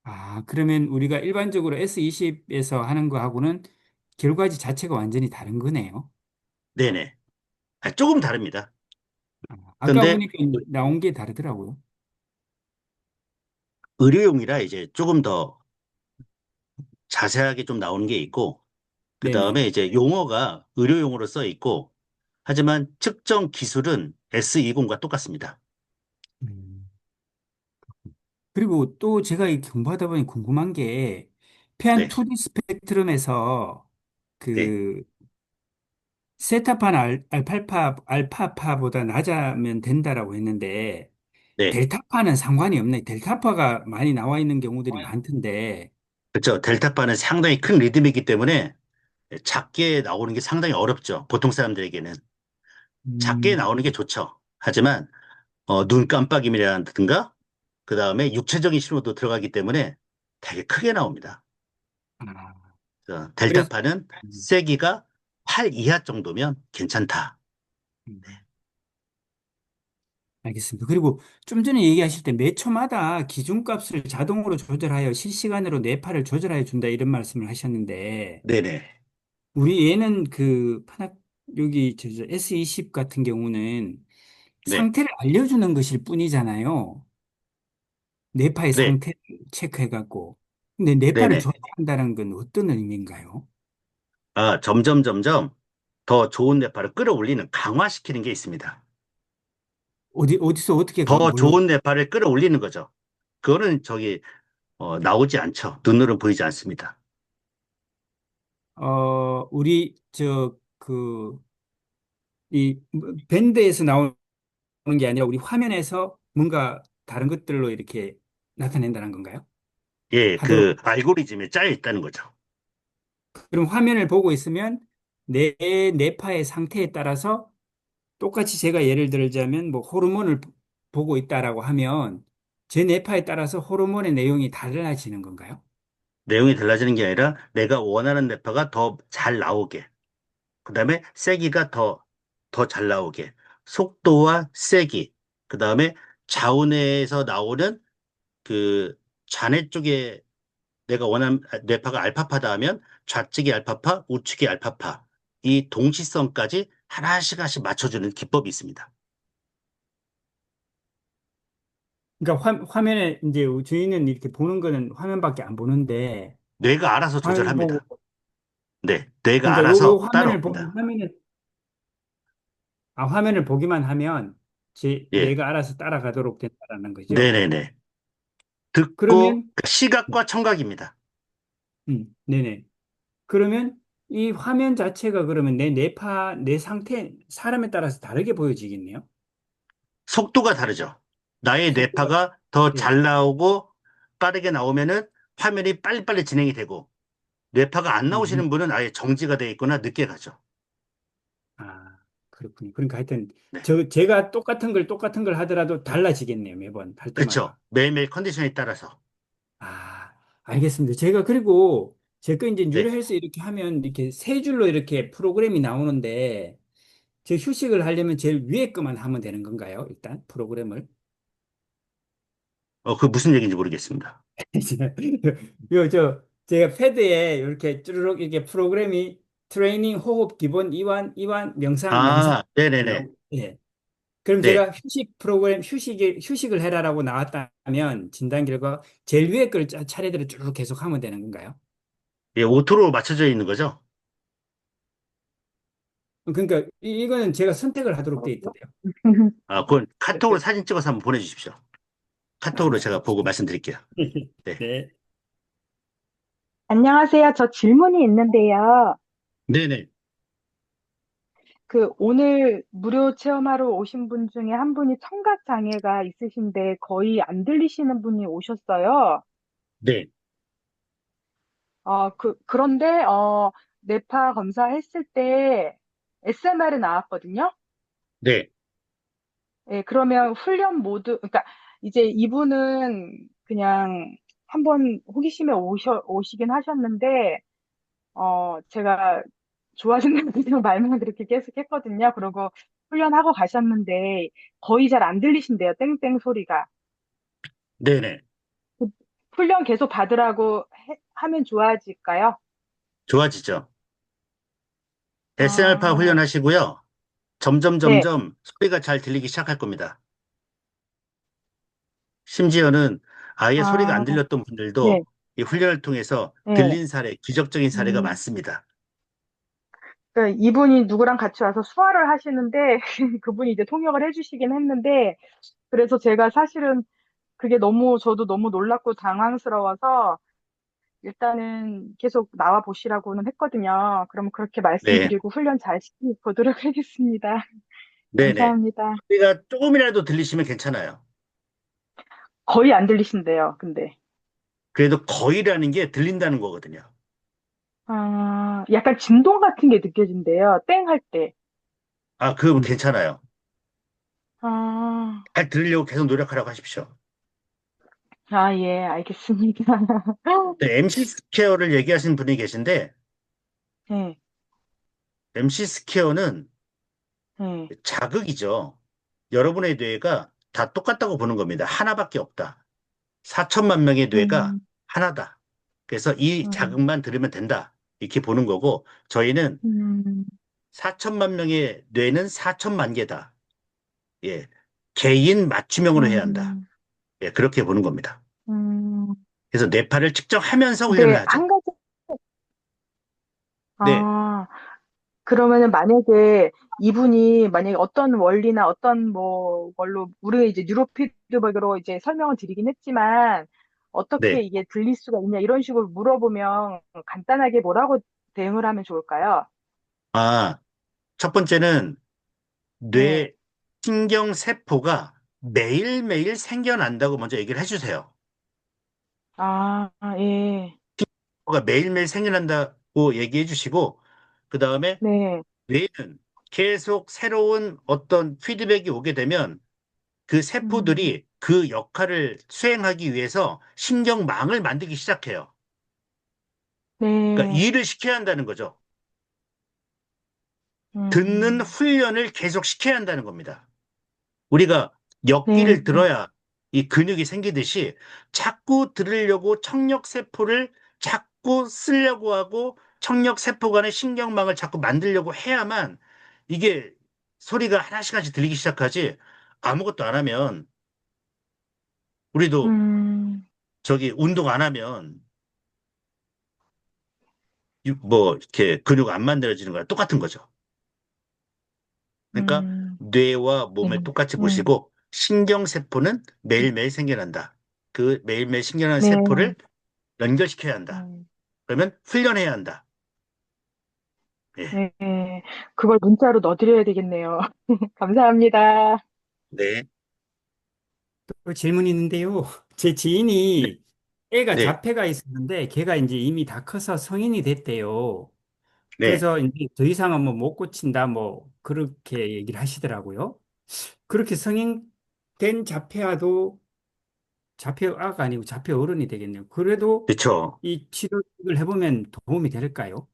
[SPEAKER 2] 아, 그러면 우리가 일반적으로 S20에서 하는 거하고는 결과지 자체가 완전히 다른 거네요.
[SPEAKER 1] 네네. 조금 다릅니다.
[SPEAKER 2] 아까
[SPEAKER 1] 그런데
[SPEAKER 2] 보니까 나온 게 다르더라고요.
[SPEAKER 1] 의료용이라 이제 조금 더 자세하게 좀 나오는 게 있고, 그
[SPEAKER 2] 네네.
[SPEAKER 1] 다음에 이제 용어가 의료용어로 써 있고, 하지만 측정 기술은 S20과 똑같습니다.
[SPEAKER 2] 음. 그리고 또 제가 이 공부하다 보니 궁금한 게 폐한
[SPEAKER 1] 네,
[SPEAKER 2] 2D 스펙트럼에서
[SPEAKER 1] 네,
[SPEAKER 2] 그 세타판 알파파보다 낮으면 된다라고 했는데
[SPEAKER 1] 네.
[SPEAKER 2] 델타파는 상관이 없네. 델타파가 많이 나와 있는 경우들이 많던데.
[SPEAKER 1] 그렇죠. 델타파는 상당히 큰 리듬이기 때문에 작게 나오는 게 상당히 어렵죠. 보통 사람들에게는. 작게
[SPEAKER 2] 음,
[SPEAKER 1] 나오는 게 좋죠. 하지만 눈 깜빡임이라든가 그 다음에 육체적인 신호도 들어가기 때문에 되게 크게 나옵니다.
[SPEAKER 2] 아, 그래서,
[SPEAKER 1] 델타파는
[SPEAKER 2] 음,
[SPEAKER 1] 세기가 8 이하 정도면 괜찮다.
[SPEAKER 2] 음, 알겠습니다. 그리고 좀 전에 얘기하실 때 매 초마다 기준값을 자동으로 조절하여 실시간으로 뇌파를 조절하여 준다 이런 말씀을 하셨는데,
[SPEAKER 1] 네네.
[SPEAKER 2] 우리 얘는 여기 S20 같은 경우는
[SPEAKER 1] 네.
[SPEAKER 2] 상태를 알려주는 것일 뿐이잖아요. 뇌파의
[SPEAKER 1] 네.
[SPEAKER 2] 상태를 체크해갖고. 근데 뇌파를
[SPEAKER 1] 네네.
[SPEAKER 2] 조절한다는 건 어떤 의미인가요?
[SPEAKER 1] 점점 더 좋은 뇌파를 끌어올리는 강화시키는 게 있습니다.
[SPEAKER 2] 어디서 어떻게
[SPEAKER 1] 더
[SPEAKER 2] 뭘로?
[SPEAKER 1] 좋은 뇌파를 끌어올리는 거죠. 그거는 나오지 않죠. 눈으로 보이지 않습니다.
[SPEAKER 2] 우리, 밴드에서 나오는 게 아니라 우리 화면에서 뭔가 다른 것들로 이렇게 나타낸다는 건가요?
[SPEAKER 1] 예,
[SPEAKER 2] 하도록.
[SPEAKER 1] 그 알고리즘에 짜여 있다는 거죠.
[SPEAKER 2] 그럼 화면을 보고 있으면 내 뇌파의 상태에 따라서 똑같이 제가 예를 들자면 뭐 호르몬을 보고 있다라고 하면 제 뇌파에 따라서 호르몬의 내용이 달라지는 건가요?
[SPEAKER 1] 내용이 달라지는 게 아니라 내가 원하는 뇌파가 더 잘 나오게. 그다음에 세기가 더 잘 나오게. 속도와 세기. 그다음에 좌우뇌에서 나오는 그 좌뇌 쪽에 내가 원하는 뇌파가 알파파다 하면 좌측이 알파파, 우측이 알파파. 이 동시성까지 하나씩 하나씩 맞춰주는 기법이 있습니다.
[SPEAKER 2] 그러니까 화면에 이제 저희는 이렇게 보는 거는 화면밖에 안 보는데
[SPEAKER 1] 뇌가 알아서
[SPEAKER 2] 화면을 보고
[SPEAKER 1] 조절합니다. 네, 뇌가
[SPEAKER 2] 그러니까 요
[SPEAKER 1] 알아서
[SPEAKER 2] 화면을 보기
[SPEAKER 1] 따라옵니다.
[SPEAKER 2] 화면을 보기만 하면
[SPEAKER 1] 예,
[SPEAKER 2] 내가 알아서 따라가도록 된다라는 거죠.
[SPEAKER 1] 네네네. 듣고
[SPEAKER 2] 그러면
[SPEAKER 1] 시각과 청각입니다.
[SPEAKER 2] 네네. 그러면 이 화면 자체가 그러면 내 상태 사람에 따라서 다르게 보여지겠네요.
[SPEAKER 1] 속도가 다르죠. 나의
[SPEAKER 2] 속도가
[SPEAKER 1] 뇌파가 더
[SPEAKER 2] 예.
[SPEAKER 1] 잘 나오고 빠르게 나오면은 화면이 빨리빨리 진행이 되고 뇌파가 안
[SPEAKER 2] 음,
[SPEAKER 1] 나오시는 분은 아예 정지가 돼 있거나 늦게 가죠.
[SPEAKER 2] 그렇군요. 그러니까 하여튼
[SPEAKER 1] 네.
[SPEAKER 2] 제가 똑같은 걸 하더라도 달라지겠네요. 매번 할
[SPEAKER 1] 그렇죠.
[SPEAKER 2] 때마다.
[SPEAKER 1] 매일매일 컨디션에 따라서.
[SPEAKER 2] 알겠습니다. 그리고 제가 이제
[SPEAKER 1] 네.
[SPEAKER 2] 뉴로헬스 이렇게 하면 이렇게 세 줄로 이렇게 프로그램이 나오는데 제 휴식을 하려면 제일 위에 것만 하면 되는 건가요? 일단 프로그램을.
[SPEAKER 1] 그 무슨 얘기인지 모르겠습니다.
[SPEAKER 2] 제가 패드에 이렇게 쭈르륵 이렇게 프로그램이 트레이닝, 호흡, 기본, 이완, 명상
[SPEAKER 1] 네네네.
[SPEAKER 2] 나오고, 예. 그럼
[SPEAKER 1] 네.
[SPEAKER 2] 제가 휴식을 해라라고 나왔다면 진단 결과 제일 위에 걸 차례대로 쭉 계속 하면 되는 건가요?
[SPEAKER 1] 예, 오토로 맞춰져 있는 거죠.
[SPEAKER 2] 그러니까 이거는 제가 선택을 하도록 돼 있던데요.
[SPEAKER 1] 그건 카톡으로 사진 찍어서 한번 보내주십시오. 카톡으로
[SPEAKER 2] 네,
[SPEAKER 1] 제가 보고
[SPEAKER 2] 알겠습니다.
[SPEAKER 1] 말씀드릴게요. 네.
[SPEAKER 2] 네.
[SPEAKER 3] 안녕하세요. 저 질문이 있는데요.
[SPEAKER 1] 네네.
[SPEAKER 3] 오늘 무료 체험하러 오신 분 중에 한 분이 청각 장애가 있으신데 거의 안 들리시는 분이 오셨어요.
[SPEAKER 1] 네.
[SPEAKER 3] 그런데, 뇌파 검사했을 때 SMR이 나왔거든요.
[SPEAKER 1] 네.
[SPEAKER 3] 그러면 훈련 모드, 그러니까 이제 이분은 그냥 한번 호기심에 오시긴 하셨는데, 제가 좋아하신다고 그냥 말만 그렇게 계속 했거든요. 그리고 훈련하고 가셨는데 거의 잘 안 들리신대요. 땡땡 소리가.
[SPEAKER 1] 네네.
[SPEAKER 3] 그 훈련 계속 받으라고 하면 좋아질까요?
[SPEAKER 1] 좋아지죠. SMR파
[SPEAKER 3] 아,
[SPEAKER 1] 훈련하시고요.
[SPEAKER 3] 네,
[SPEAKER 1] 점점 소리가 잘 들리기 시작할 겁니다. 심지어는 아예 소리가 안
[SPEAKER 3] 아,
[SPEAKER 1] 들렸던
[SPEAKER 3] 네,
[SPEAKER 1] 분들도 이 훈련을 통해서
[SPEAKER 3] 네.
[SPEAKER 1] 들린 사례, 기적적인 사례가
[SPEAKER 3] 음,
[SPEAKER 1] 많습니다.
[SPEAKER 3] 그러니까 이분이 누구랑 같이 와서 수화를 하시는데 그분이 이제 통역을 해주시긴 했는데 그래서 제가 사실은 그게 저도 너무 놀랍고 당황스러워서 일단은 계속 나와 보시라고는 했거든요. 그럼 그렇게
[SPEAKER 1] 네.
[SPEAKER 3] 말씀드리고 훈련 잘 시켜보도록 하겠습니다.
[SPEAKER 1] 네네.
[SPEAKER 3] 감사합니다.
[SPEAKER 1] 소리가 조금이라도 들리시면 괜찮아요.
[SPEAKER 3] 거의 안 들리신대요, 근데.
[SPEAKER 1] 그래도 거의라는 게 들린다는 거거든요.
[SPEAKER 3] 아, 약간 진동 같은 게 느껴진대요. 땡 할 때.
[SPEAKER 1] 아, 그거 괜찮아요.
[SPEAKER 3] 아,
[SPEAKER 1] 잘 들으려고 계속 노력하라고 하십시오.
[SPEAKER 3] 아, 예, 알겠습니다.
[SPEAKER 1] MC 스퀘어를 얘기하시는 분이 계신데,
[SPEAKER 3] 네,
[SPEAKER 1] MC 스퀘어는
[SPEAKER 3] 네.
[SPEAKER 1] 자극이죠. 여러분의 뇌가 다 똑같다고 보는 겁니다. 하나밖에 없다. 4천만 명의 뇌가
[SPEAKER 3] 음,
[SPEAKER 1] 하나다. 그래서 이
[SPEAKER 3] 음,
[SPEAKER 1] 자극만 들으면 된다. 이렇게 보는 거고, 저희는
[SPEAKER 3] 음,
[SPEAKER 1] 4천만 명의 뇌는 4천만 개다. 예. 개인 맞춤형으로 해야 한다.
[SPEAKER 3] 음,
[SPEAKER 1] 예, 그렇게 보는 겁니다.
[SPEAKER 3] 음.
[SPEAKER 1] 그래서 뇌파를 측정하면서 훈련을
[SPEAKER 3] 근데
[SPEAKER 1] 하죠.
[SPEAKER 3] 한 가지,
[SPEAKER 1] 네,
[SPEAKER 3] 아, 그러면은 만약에 이분이 만약에 어떤 원리나 어떤 뭐 걸로 우리 이제 뉴로피드백으로 이제 설명을 드리긴 했지만 어떻게
[SPEAKER 1] 네.
[SPEAKER 3] 이게 들릴 수가 있냐 이런 식으로 물어보면 간단하게 뭐라고 대응을 하면 좋을까요?
[SPEAKER 1] 아, 첫 번째는
[SPEAKER 3] 네.
[SPEAKER 1] 뇌 신경 세포가 매일매일 생겨난다고 먼저 얘기를 해주세요.
[SPEAKER 3] 아, 예.
[SPEAKER 1] 세포가 매일매일 생겨난다고 얘기해 주시고, 그 다음에
[SPEAKER 3] 네.
[SPEAKER 1] 뇌는 계속 새로운 어떤 피드백이 오게 되면 그
[SPEAKER 3] 음,
[SPEAKER 1] 세포들이 그 역할을 수행하기 위해서 신경망을 만들기 시작해요. 그러니까
[SPEAKER 3] 네.
[SPEAKER 1] 일을 시켜야 한다는 거죠. 듣는
[SPEAKER 3] 음,
[SPEAKER 1] 훈련을 계속 시켜야 한다는 겁니다. 우리가
[SPEAKER 3] 네.
[SPEAKER 1] 역기를 들어야 이 근육이 생기듯이 자꾸 들으려고 청력세포를 자꾸 쓰려고 하고 청력세포 간의 신경망을 자꾸 만들려고 해야만 이게 소리가 하나씩 하나씩 들리기 시작하지 아무것도 안 하면 우리도
[SPEAKER 3] 음,
[SPEAKER 1] 저기 운동 안 하면 뭐 이렇게 근육 안 만들어지는 거랑 똑같은 거죠. 그러니까
[SPEAKER 3] 음,
[SPEAKER 1] 뇌와
[SPEAKER 3] 네.
[SPEAKER 1] 몸을 똑같이 보시고 신경세포는 매일매일 생겨난다. 그 매일매일 생겨나는
[SPEAKER 3] 네.
[SPEAKER 1] 세포를 연결시켜야 한다.
[SPEAKER 3] 음,
[SPEAKER 1] 그러면 훈련해야 한다. 예.
[SPEAKER 3] 네. 그걸 문자로 넣어드려야 되겠네요. 감사합니다.
[SPEAKER 1] 네.
[SPEAKER 2] 또 질문이 있는데요. 제
[SPEAKER 1] 네.
[SPEAKER 2] 지인이 애가
[SPEAKER 1] 네.
[SPEAKER 2] 자폐가 있었는데 걔가 이제 이미 다 커서 성인이 됐대요.
[SPEAKER 1] 네.
[SPEAKER 2] 그래서 이제 더 이상은 뭐 못 고친다 뭐 그렇게 얘기를 하시더라고요. 그렇게 성인 된 자폐아도 자폐아가 아니고 자폐 어른이 되겠네요. 그래도
[SPEAKER 1] 그렇죠.
[SPEAKER 2] 이 치료를 해보면 도움이 될까요?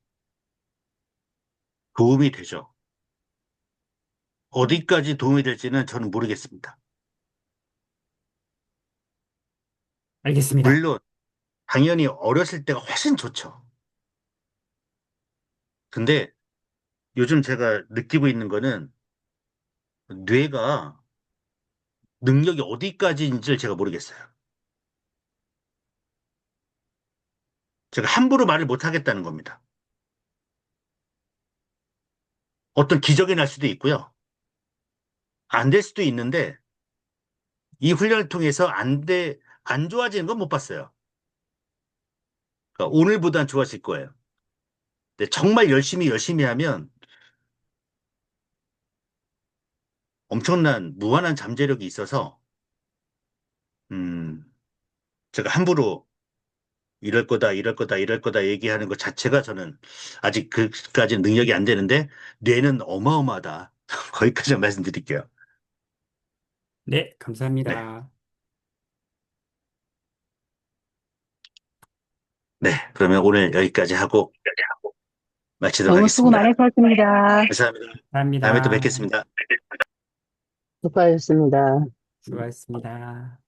[SPEAKER 1] 도움이 되죠. 어디까지 도움이 될지는 저는 모르겠습니다.
[SPEAKER 2] 알겠습니다.
[SPEAKER 1] 물론 당연히 어렸을 때가 훨씬 좋죠. 근데 요즘 제가 느끼고 있는 거는 뇌가 능력이 어디까지인지를 제가 모르겠어요. 제가 함부로 말을 못 하겠다는 겁니다. 어떤 기적이 날 수도 있고요. 안 될 수도 있는데 이 훈련을 통해서 안 좋아지는 건 못 봤어요. 그러니까 오늘보단 좋아질 거예요. 근데 정말 열심히 하면 엄청난 무한한 잠재력이 있어서, 음, 제가 함부로 이럴 거다 얘기하는 것 자체가 저는 아직 그까지는 능력이 안 되는데 뇌는 어마어마하다. 거기까지 말씀드릴게요.
[SPEAKER 2] 네,
[SPEAKER 1] 네.
[SPEAKER 2] 감사합니다.
[SPEAKER 1] 네. 그러면 오늘 여기까지 하고 마치도록
[SPEAKER 3] 너무 수고
[SPEAKER 1] 하겠습니다.
[SPEAKER 3] 많으셨습니다.
[SPEAKER 1] 감사합니다. 다음에 또
[SPEAKER 2] 감사합니다.
[SPEAKER 1] 뵙겠습니다.
[SPEAKER 4] 수고하셨습니다.
[SPEAKER 2] 수고하셨습니다.